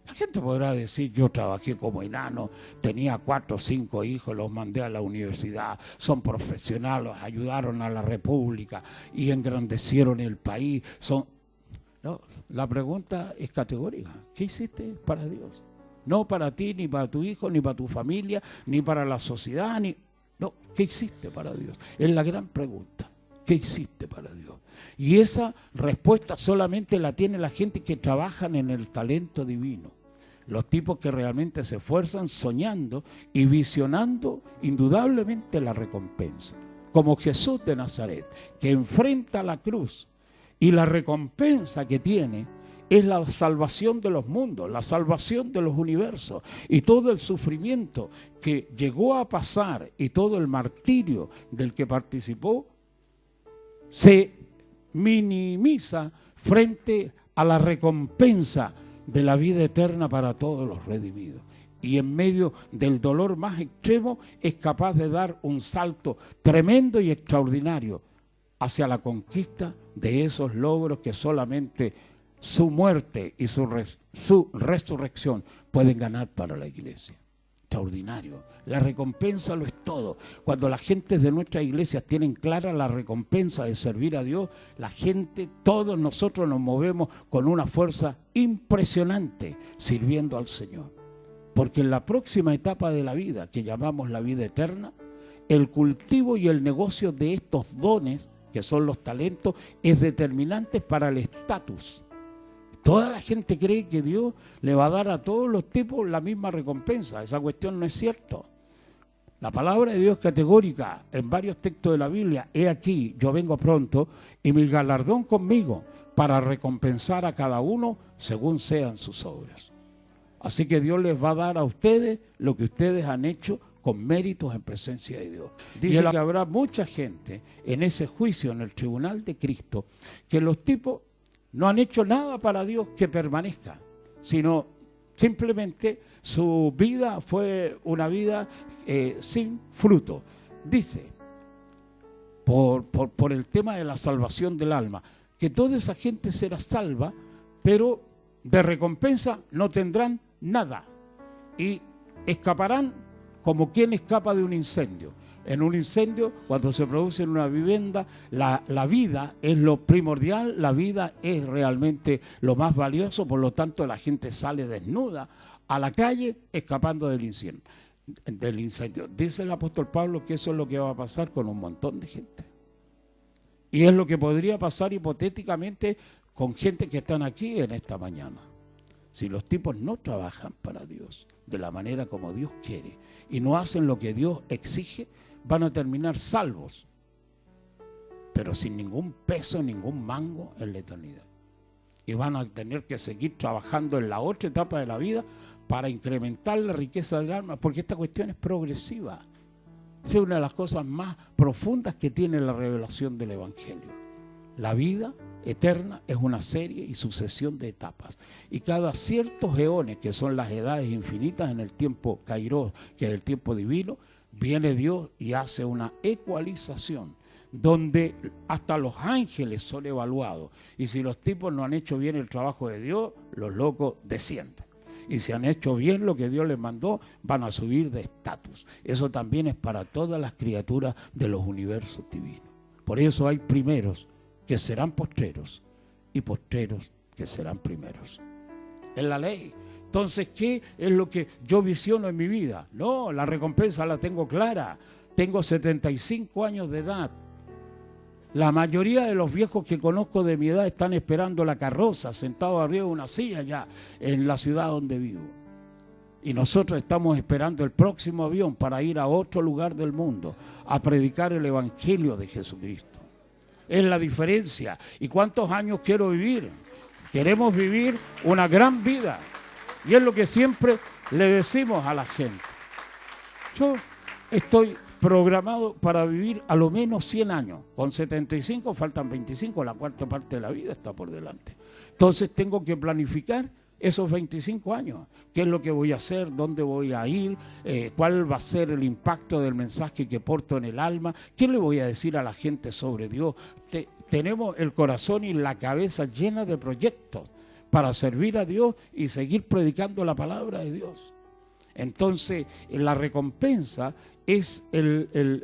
La gente podrá decir: yo trabajé como enano, tenía 4 o 5 hijos, los mandé a la universidad, son profesionales, ayudaron a la república y engrandecieron el país. No, la pregunta es categórica: ¿qué hiciste para Dios? No para ti, ni para tu hijo, ni para tu familia, ni para la sociedad, no, ¿qué hiciste para Dios? Es la gran pregunta. ¿Qué hiciste para Dios? Y esa respuesta solamente la tiene la gente que trabajan en el talento divino. Los tipos que realmente se esfuerzan soñando y visionando indudablemente la recompensa. Como Jesús de Nazaret, que enfrenta la cruz y la recompensa que tiene es la salvación de los mundos, la salvación de los universos, y todo el sufrimiento que llegó a pasar y todo el martirio del que participó se minimiza frente a la recompensa de la vida eterna para todos los redimidos. Y en medio del dolor más extremo es capaz de dar un salto tremendo y extraordinario hacia la conquista de esos logros que solamente su muerte y su resurrección pueden ganar para la iglesia. Extraordinario. La recompensa lo es todo. Cuando las gentes de nuestras iglesias tienen clara la recompensa de servir a Dios, la gente, todos nosotros nos movemos con una fuerza impresionante sirviendo al Señor. Porque en la próxima etapa de la vida, que llamamos la vida eterna, el cultivo y el negocio de estos dones, que son los talentos, es determinante para el estatus. Toda la gente cree que Dios le va a dar a todos los tipos la misma recompensa. Esa cuestión no es cierto. La palabra de Dios es categórica en varios textos de la Biblia. He aquí, yo vengo pronto y mi galardón conmigo para recompensar a cada uno según sean sus obras. Así que Dios les va a dar a ustedes lo que ustedes han hecho con méritos en presencia de Dios. Dice que habrá mucha gente en ese juicio, en el tribunal de Cristo, que los tipos no han hecho nada para Dios que permanezca, sino simplemente su vida fue una vida sin fruto. Dice, por el tema de la salvación del alma, que toda esa gente será salva, pero de recompensa no tendrán nada y escaparán como quien escapa de un incendio. En un incendio, cuando se produce en una vivienda, la vida es lo primordial, la vida es realmente lo más valioso, por lo tanto la gente sale desnuda a la calle escapando del incendio. Dice el apóstol Pablo que eso es lo que va a pasar con un montón de gente. Y es lo que podría pasar hipotéticamente con gente que están aquí en esta mañana. Si los tipos no trabajan para Dios de la manera como Dios quiere y no hacen lo que Dios exige, van a terminar salvos, pero sin ningún peso, ningún mango en la eternidad. Y van a tener que seguir trabajando en la otra etapa de la vida para incrementar la riqueza del alma, porque esta cuestión es progresiva. Esa es una de las cosas más profundas que tiene la revelación del Evangelio. La vida eterna es una serie y sucesión de etapas. Y cada ciertos eones, que son las edades infinitas en el tiempo kairos, que es el tiempo divino, viene Dios y hace una ecualización, donde hasta los ángeles son evaluados. Y si los tipos no han hecho bien el trabajo de Dios, los locos descienden. Y si han hecho bien lo que Dios les mandó, van a subir de estatus. Eso también es para todas las criaturas de los universos divinos. Por eso hay primeros que serán postreros y postreros que serán primeros. Es la ley. Entonces, ¿qué es lo que yo visiono en mi vida? No, la recompensa la tengo clara. Tengo 75 años de edad. La mayoría de los viejos que conozco de mi edad están esperando la carroza, sentados arriba de una silla ya en la ciudad donde vivo. Y nosotros estamos esperando el próximo avión para ir a otro lugar del mundo a predicar el Evangelio de Jesucristo. Es la diferencia. ¿Y cuántos años quiero vivir? Queremos vivir una gran vida. Y es lo que siempre le decimos a la gente. Yo estoy programado para vivir a lo menos 100 años. Con 75 faltan 25, la cuarta parte de la vida está por delante. Entonces tengo que planificar esos 25 años. ¿Qué es lo que voy a hacer? ¿Dónde voy a ir? ¿Cuál va a ser el impacto del mensaje que porto en el alma? ¿Qué le voy a decir a la gente sobre Dios? Tenemos el corazón y la cabeza llena de proyectos para servir a Dios y seguir predicando la palabra de Dios. Entonces, la recompensa es el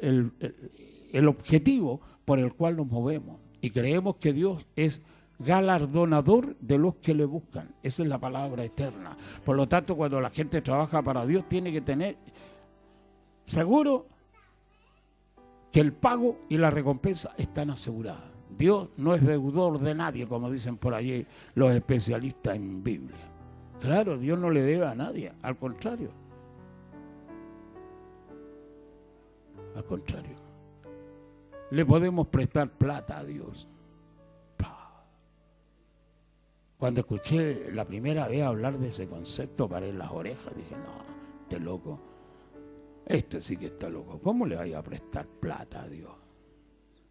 objetivo por el cual nos movemos. Y creemos que Dios es galardonador de los que le buscan. Esa es la palabra eterna. Por lo tanto, cuando la gente trabaja para Dios, tiene que tener seguro que el pago y la recompensa están aseguradas. Dios no es deudor de nadie, como dicen por allí los especialistas en Biblia. Claro, Dios no le debe a nadie, al contrario. Al contrario. Le podemos prestar plata a Dios. Cuando escuché la primera vez hablar de ese concepto, paré las orejas, dije, no, este loco, este sí que está loco. ¿Cómo le vaya a prestar plata a Dios?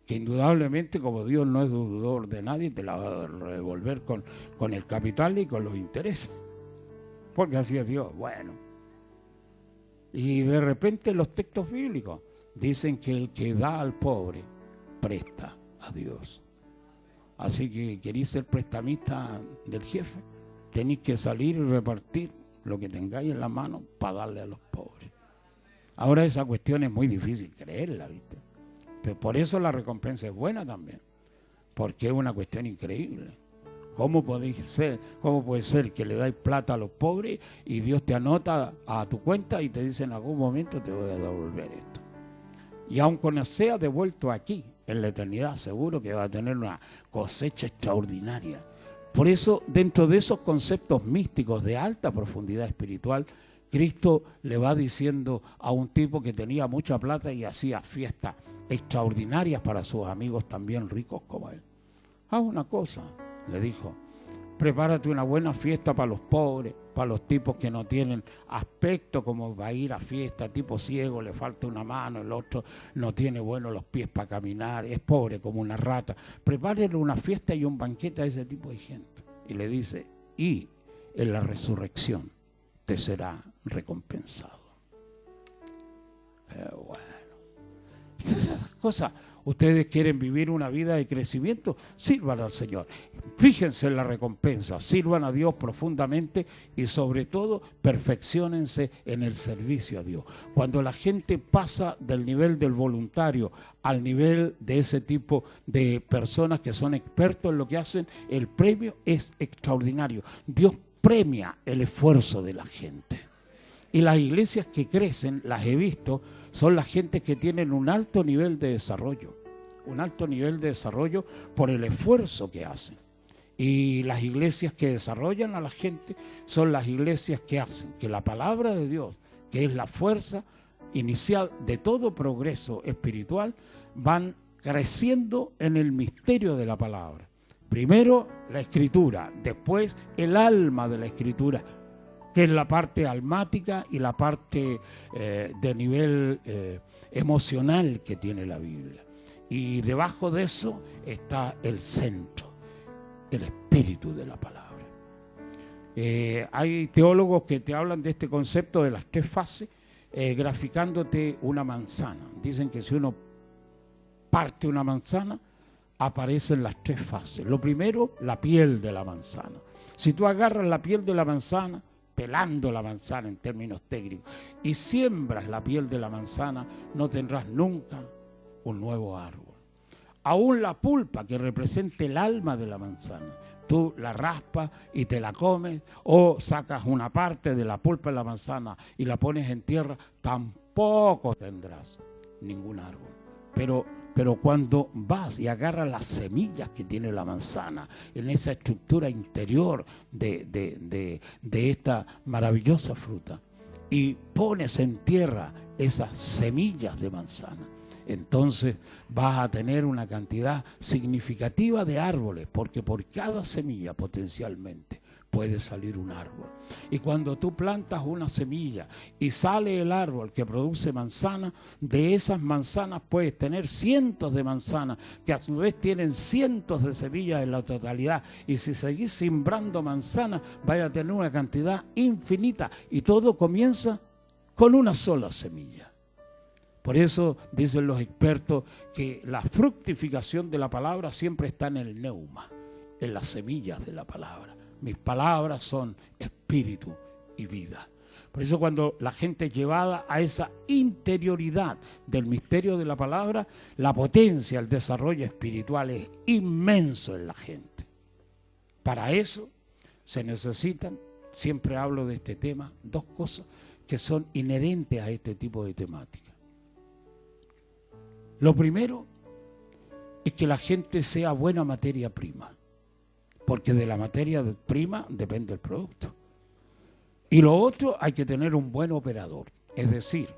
Que indudablemente, como Dios no es deudor de nadie, te la va a devolver con el capital y con los intereses. Porque así es Dios. Bueno. Y de repente los textos bíblicos dicen que el que da al pobre, presta a Dios. Así que queréis ser prestamista del jefe, tenéis que salir y repartir lo que tengáis en la mano para darle a los pobres. Ahora esa cuestión es muy difícil creerla, ¿viste? Pero por eso la recompensa es buena también, porque es una cuestión increíble. ¿Cómo puede ser que le dais plata a los pobres y Dios te anota a tu cuenta y te dice en algún momento te voy a devolver esto? Y aunque no sea devuelto aquí, en la eternidad, seguro que va a tener una cosecha extraordinaria. Por eso, dentro de esos conceptos místicos de alta profundidad espiritual, Cristo le va diciendo a un tipo que tenía mucha plata y hacía fiestas extraordinarias para sus amigos también ricos como él. Haz una cosa, le dijo, prepárate una buena fiesta para los pobres, para los tipos que no tienen aspecto como va a ir a fiesta, tipo ciego, le falta una mano, el otro no tiene buenos los pies para caminar, es pobre como una rata. Prepárenle una fiesta y un banquete a ese tipo de gente. Y le dice, y en la resurrección te será recompensado. Qué bueno. Esas cosas, ustedes quieren vivir una vida de crecimiento, sirvan al Señor. Fíjense en la recompensa, sirvan a Dios profundamente y sobre todo perfecciónense en el servicio a Dios. Cuando la gente pasa del nivel del voluntario al nivel de ese tipo de personas que son expertos en lo que hacen, el premio es extraordinario. Dios premia el esfuerzo de la gente. Y las iglesias que crecen, las he visto, son las gentes que tienen un alto nivel de desarrollo. Un alto nivel de desarrollo por el esfuerzo que hacen. Y las iglesias que desarrollan a la gente son las iglesias que hacen que la palabra de Dios, que es la fuerza inicial de todo progreso espiritual, van creciendo en el misterio de la palabra. Primero la escritura, después el alma de la escritura, que es la parte almática y la parte de nivel emocional que tiene la Biblia. Y debajo de eso está el centro, el espíritu de la palabra. Hay teólogos que te hablan de este concepto de las tres fases, graficándote una manzana. Dicen que si uno parte una manzana, aparecen las 3 fases. Lo primero, la piel de la manzana. Si tú agarras la piel de la manzana, pelando la manzana en términos técnicos, y siembras la piel de la manzana, no tendrás nunca un nuevo árbol. Aún la pulpa, que representa el alma de la manzana, tú la raspas y te la comes, o sacas una parte de la pulpa de la manzana y la pones en tierra, tampoco tendrás ningún árbol. Pero cuando vas y agarras las semillas que tiene la manzana en esa estructura interior de esta maravillosa fruta y pones en tierra esas semillas de manzana, entonces vas a tener una cantidad significativa de árboles, porque por cada semilla potencialmente puede salir un árbol. Y cuando tú plantas una semilla y sale el árbol que produce manzana, de esas manzanas puedes tener cientos de manzanas que a su vez tienen cientos de semillas en la totalidad. Y si seguís sembrando manzanas, vaya a tener una cantidad infinita. Y todo comienza con una sola semilla. Por eso dicen los expertos que la fructificación de la palabra siempre está en el neuma, en las semillas de la palabra. Mis palabras son espíritu y vida. Por eso cuando la gente es llevada a esa interioridad del misterio de la palabra, la potencia, el desarrollo espiritual es inmenso en la gente. Para eso se necesitan, siempre hablo de este tema, 2 cosas que son inherentes a este tipo de temática. Lo primero es que la gente sea buena materia prima, porque de la materia prima depende el producto. Y lo otro, hay que tener un buen operador, es decir,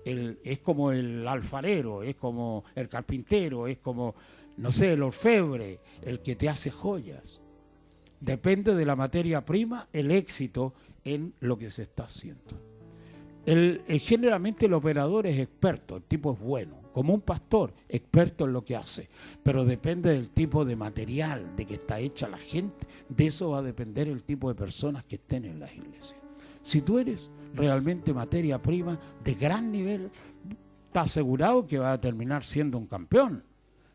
es como el alfarero, es como el carpintero, es como, no sé, el orfebre, el que te hace joyas. Depende de la materia prima el éxito en lo que se está haciendo. Generalmente el operador es experto, el tipo es bueno, como un pastor, experto en lo que hace, pero depende del tipo de material de que está hecha la gente, de eso va a depender el tipo de personas que estén en las iglesias. Si tú eres realmente materia prima de gran nivel, está asegurado que va a terminar siendo un campeón.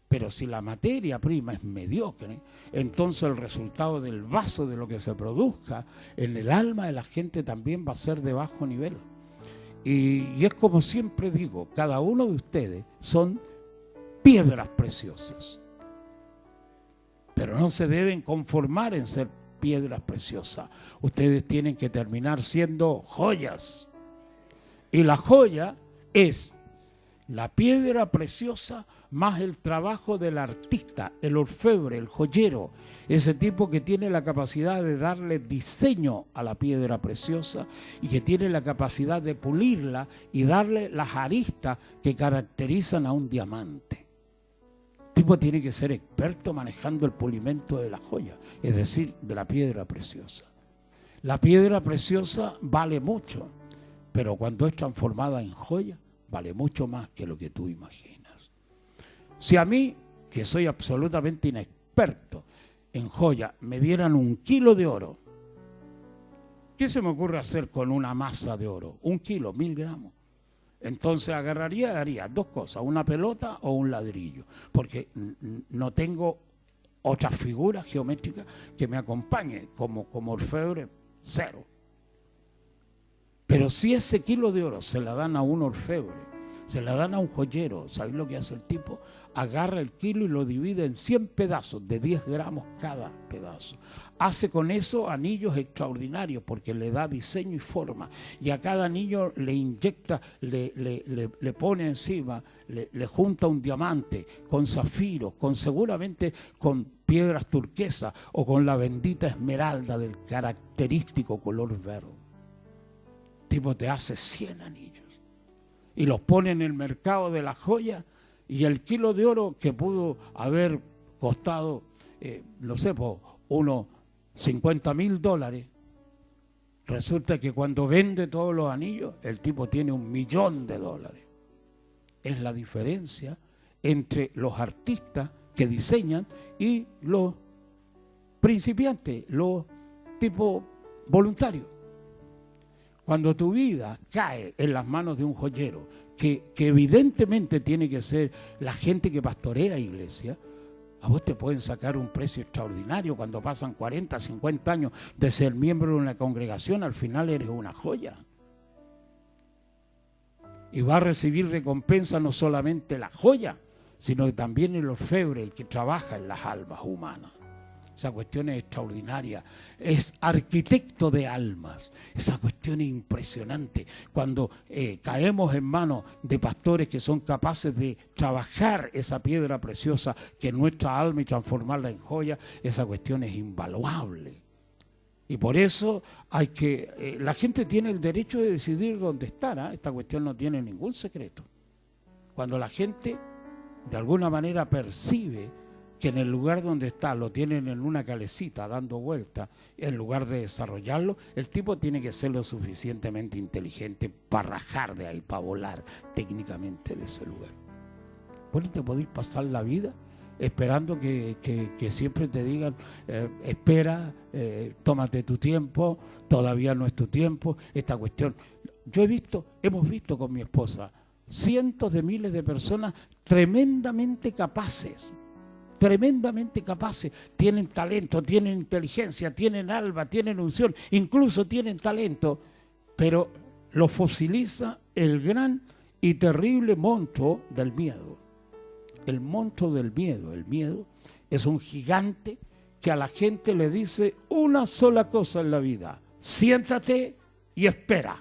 Pero si la materia prima es mediocre, entonces el resultado del vaso de lo que se produzca en el alma de la gente también va a ser de bajo nivel. Y es como siempre digo, cada uno de ustedes son piedras preciosas. Pero no se deben conformar en ser piedras preciosas. Ustedes tienen que terminar siendo joyas. Y la joya es la piedra preciosa más el trabajo del artista, el orfebre, el joyero, ese tipo que tiene la capacidad de darle diseño a la piedra preciosa y que tiene la capacidad de pulirla y darle las aristas que caracterizan a un diamante. El tipo tiene que ser experto manejando el pulimento de la joya, es decir, de la piedra preciosa. La piedra preciosa vale mucho, pero cuando es transformada en joya, vale mucho más que lo que tú imaginas. Si a mí, que soy absolutamente inexperto en joya, me dieran 1 kilo de oro, ¿qué se me ocurre hacer con una masa de oro? 1 kilo, 1000 gramos. Entonces agarraría y haría 2 cosas, una pelota o un ladrillo, porque no tengo otras figuras geométricas que me acompañen como orfebre, 0. Pero si ese kilo de oro se la dan a un orfebre, se la dan a un joyero, ¿sabéis lo que hace el tipo? Agarra el kilo y lo divide en 100 pedazos, de 10 gramos cada pedazo. Hace con eso anillos extraordinarios porque le da diseño y forma. Y a cada anillo le inyecta, le pone encima, le junta un diamante con zafiros, seguramente con piedras turquesas o con la bendita esmeralda del característico color verde. El tipo te hace 100 anillos y los pone en el mercado de la joya, y el kilo de oro que pudo haber costado, no sé, unos $50,000, resulta que cuando vende todos los anillos, el tipo tiene $1.000.000. Es la diferencia entre los artistas que diseñan y los principiantes, los tipos voluntarios. Cuando tu vida cae en las manos de un joyero, que evidentemente tiene que ser la gente que pastorea iglesia, a vos te pueden sacar un precio extraordinario. Cuando pasan 40, 50 años de ser miembro de una congregación, al final eres una joya. Y va a recibir recompensa no solamente la joya, sino que también el orfebre, el que trabaja en las almas humanas. Esa cuestión es extraordinaria. Es arquitecto de almas. Esa cuestión es impresionante. Cuando caemos en manos de pastores que son capaces de trabajar esa piedra preciosa que es nuestra alma y transformarla en joya, esa cuestión es invaluable. Y por eso hay que... la gente tiene el derecho de decidir dónde estar, ¿eh? Esta cuestión no tiene ningún secreto. Cuando la gente de alguna manera percibe que en el lugar donde está lo tienen en una calecita dando vueltas, en lugar de desarrollarlo, el tipo tiene que ser lo suficientemente inteligente para rajar de ahí, para volar técnicamente de ese lugar. Vos no te podéis pasar la vida esperando que siempre te digan, espera, tómate tu tiempo, todavía no es tu tiempo, esta cuestión. Hemos visto con mi esposa cientos de miles de personas tremendamente capaces, tienen talento, tienen inteligencia, tienen alma, tienen unción, incluso tienen talento, pero lo fosiliza el gran y terrible monstruo del miedo. El monstruo del miedo. El miedo es un gigante que a la gente le dice una sola cosa en la vida: siéntate y espera.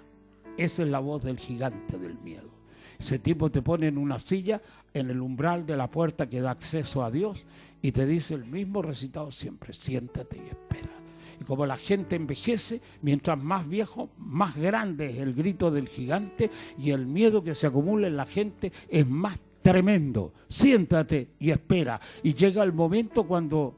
Esa es la voz del gigante del miedo. Ese tipo te pone en una silla en el umbral de la puerta que da acceso a Dios y te dice el mismo recitado siempre: siéntate y espera. Y como la gente envejece, mientras más viejo, más grande es el grito del gigante y el miedo que se acumula en la gente es más tremendo. Siéntate y espera. Y llega el momento cuando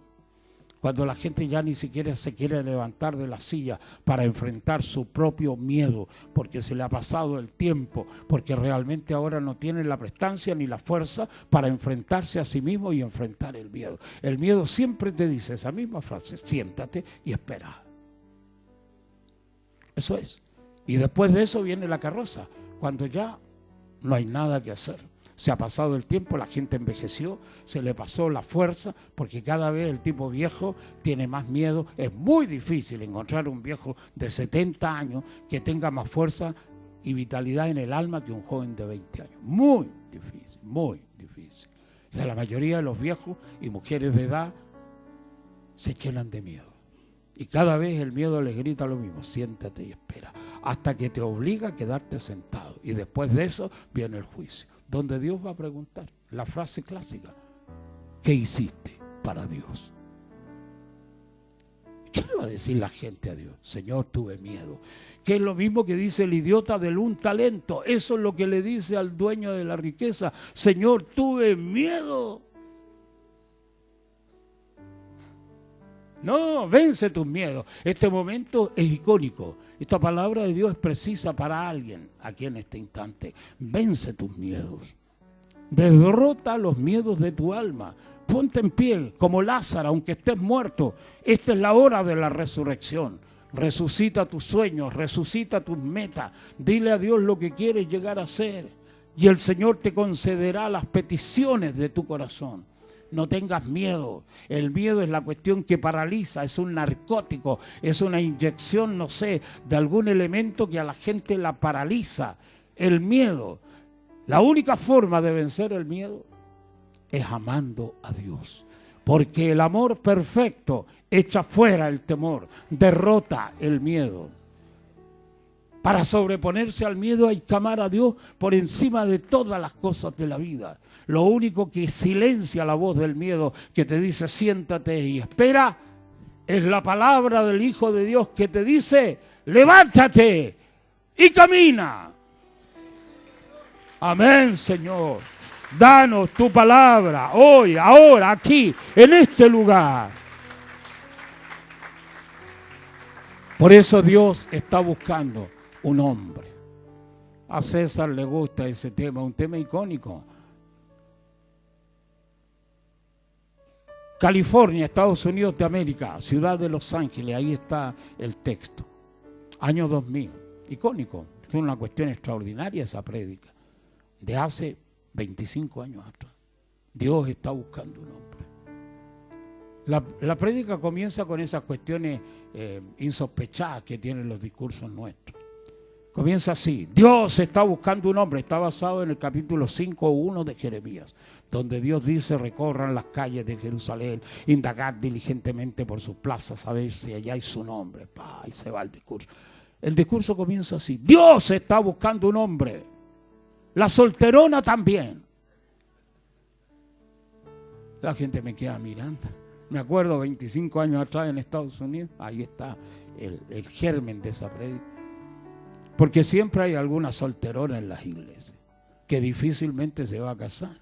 la gente ya ni siquiera se quiere levantar de la silla para enfrentar su propio miedo, porque se le ha pasado el tiempo, porque realmente ahora no tiene la prestancia ni la fuerza para enfrentarse a sí mismo y enfrentar el miedo. El miedo siempre te dice esa misma frase: siéntate y espera. Eso es. Y después de eso viene la carroza, cuando ya no hay nada que hacer. Se ha pasado el tiempo, la gente envejeció, se le pasó la fuerza, porque cada vez el tipo viejo tiene más miedo. Es muy difícil encontrar un viejo de 70 años que tenga más fuerza y vitalidad en el alma que un joven de 20 años. Muy difícil, muy difícil. O sea, la mayoría de los viejos y mujeres de edad se llenan de miedo. Y cada vez el miedo les grita lo mismo: siéntate y espera, hasta que te obliga a quedarte sentado. Y después de eso viene el juicio, donde Dios va a preguntar la frase clásica: ¿qué hiciste para Dios? ¿Qué le va a decir la gente a Dios? Señor, tuve miedo. Que es lo mismo que dice el idiota del un talento. Eso es lo que le dice al dueño de la riqueza: Señor, tuve miedo. No, vence tus miedos. Este momento es icónico. Esta palabra de Dios es precisa para alguien aquí en este instante. Vence tus miedos. Derrota los miedos de tu alma. Ponte en pie como Lázaro, aunque estés muerto. Esta es la hora de la resurrección. Resucita tus sueños, resucita tus metas. Dile a Dios lo que quieres llegar a ser. Y el Señor te concederá las peticiones de tu corazón. No tengas miedo. El miedo es la cuestión que paraliza, es un narcótico, es una inyección, no sé, de algún elemento que a la gente la paraliza. El miedo. La única forma de vencer el miedo es amando a Dios. Porque el amor perfecto echa fuera el temor, derrota el miedo. Para sobreponerse al miedo hay que amar a Dios por encima de todas las cosas de la vida. Lo único que silencia la voz del miedo que te dice siéntate y espera es la palabra del Hijo de Dios que te dice levántate y camina. Amén, Señor. Danos tu palabra hoy, ahora, aquí, en este lugar. Por eso Dios está buscando un hombre. A César le gusta ese tema, un tema icónico. California, Estados Unidos de América, ciudad de Los Ángeles, ahí está el texto. Año 2000. icónico. Es una cuestión extraordinaria esa prédica, de hace 25 años atrás. Dios está buscando un hombre. La prédica comienza con esas cuestiones insospechadas que tienen los discursos nuestros. Comienza así: Dios está buscando un hombre. Está basado en el capítulo 5:1 de Jeremías, donde Dios dice: recorran las calles de Jerusalén, indagad diligentemente por sus plazas, a ver si allá hay su nombre. Y se va el discurso. El discurso comienza así: Dios está buscando un hombre. La solterona también. La gente me queda mirando. Me acuerdo 25 años atrás en Estados Unidos, ahí está el germen de esa prédica. Porque siempre hay alguna solterona en las iglesias que difícilmente se va a casar.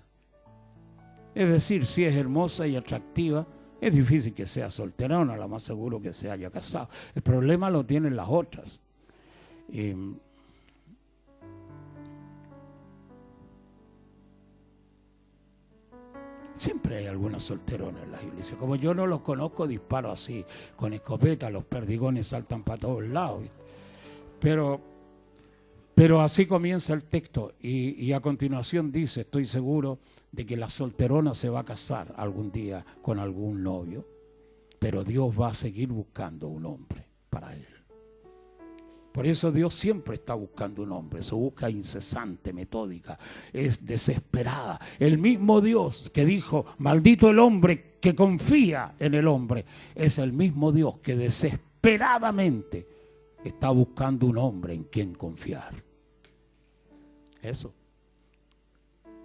Es decir, si es hermosa y atractiva, es difícil que sea solterona, lo más seguro que se haya casado. El problema lo tienen las otras. Siempre hay alguna solterona en las iglesias. Como yo no los conozco, disparo así, con escopeta, los perdigones saltan para todos lados. Pero así comienza el texto y a continuación dice: estoy seguro de que la solterona se va a casar algún día con algún novio, pero Dios va a seguir buscando un hombre para él. Por eso Dios siempre está buscando un hombre. Su búsqueda incesante, metódica, es desesperada. El mismo Dios que dijo: maldito el hombre que confía en el hombre, es el mismo Dios que desesperadamente está buscando un hombre en quien confiar. Eso.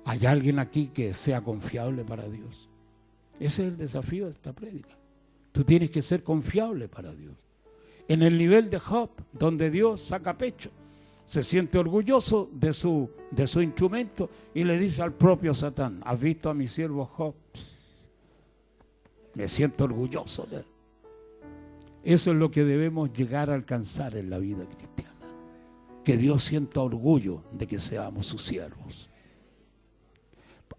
¿Hay alguien aquí que sea confiable para Dios? Ese es el desafío de esta prédica. Tú tienes que ser confiable para Dios. En el nivel de Job, donde Dios saca pecho, se siente orgulloso de su instrumento y le dice al propio Satán: ¿has visto a mi siervo Job? Me siento orgulloso de él. Eso es lo que debemos llegar a alcanzar en la vida cristiana. Que Dios sienta orgullo de que seamos sus siervos.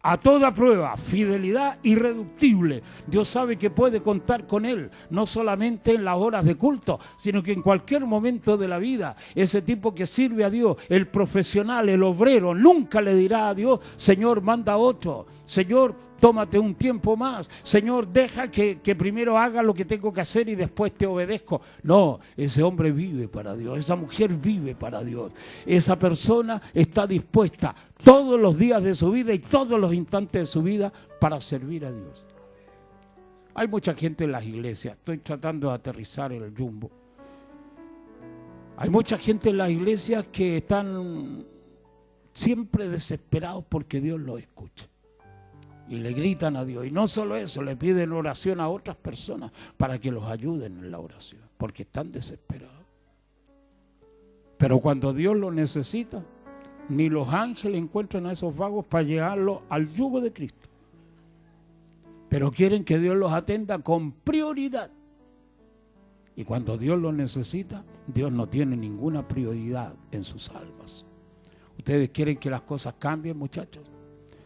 A toda prueba, fidelidad irreductible. Dios sabe que puede contar con él, no solamente en las horas de culto, sino que en cualquier momento de la vida. Ese tipo que sirve a Dios, el profesional, el obrero, nunca le dirá a Dios: Señor, manda otro. Señor, tómate un tiempo más. Señor, deja que primero haga lo que tengo que hacer y después te obedezco. No, ese hombre vive para Dios, esa mujer vive para Dios. Esa persona está dispuesta todos los días de su vida y todos los instantes de su vida para servir a Dios. Hay mucha gente en las iglesias, estoy tratando de aterrizar en el jumbo. Hay mucha gente en las iglesias que están siempre desesperados porque Dios los escucha. Y le gritan a Dios. Y no solo eso, le piden oración a otras personas para que los ayuden en la oración, porque están desesperados. Pero cuando Dios lo necesita, ni los ángeles encuentran a esos vagos para llevarlos al yugo de Cristo. Pero quieren que Dios los atenda con prioridad. Y cuando Dios los necesita, Dios no tiene ninguna prioridad en sus almas. ¿Ustedes quieren que las cosas cambien, muchachos?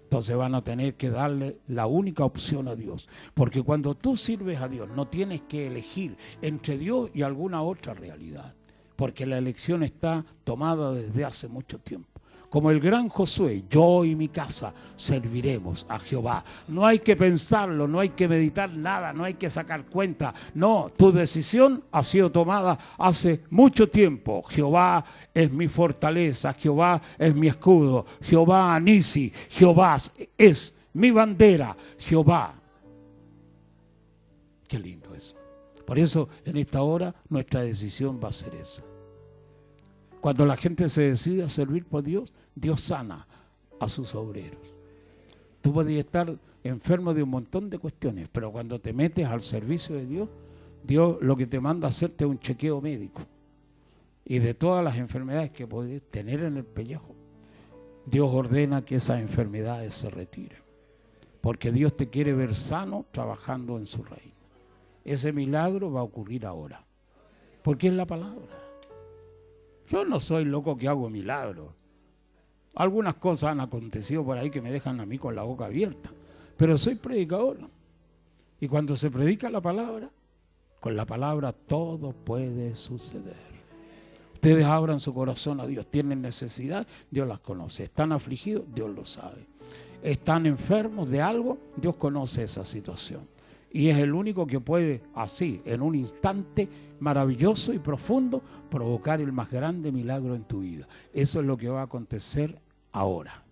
Entonces van a tener que darle la única opción a Dios. Porque cuando tú sirves a Dios, no tienes que elegir entre Dios y alguna otra realidad. Porque la elección está tomada desde hace mucho tiempo. Como el gran Josué: yo y mi casa serviremos a Jehová. No hay que pensarlo, no hay que meditar nada, no hay que sacar cuenta. No, tu decisión ha sido tomada hace mucho tiempo. Jehová es mi fortaleza, Jehová es mi escudo, Jehová Nisi, Jehová es mi bandera, Jehová. Qué lindo eso. Por eso en esta hora nuestra decisión va a ser esa. Cuando la gente se decide a servir por Dios, Dios sana a sus obreros. Tú podías estar enfermo de un montón de cuestiones, pero cuando te metes al servicio de Dios, Dios lo que te manda a hacerte es un chequeo médico. Y de todas las enfermedades que puedes tener en el pellejo, Dios ordena que esas enfermedades se retiren. Porque Dios te quiere ver sano trabajando en su reino. Ese milagro va a ocurrir ahora. Porque es la palabra. Yo no soy loco que hago milagros. Algunas cosas han acontecido por ahí que me dejan a mí con la boca abierta. Pero soy predicador. Y cuando se predica la palabra, con la palabra todo puede suceder. Ustedes abran su corazón a Dios. Tienen necesidad, Dios las conoce. Están afligidos, Dios lo sabe. Están enfermos de algo, Dios conoce esa situación. Y es el único que puede, así, en un instante maravilloso y profundo, provocar el más grande milagro en tu vida. Eso es lo que va a acontecer ahora.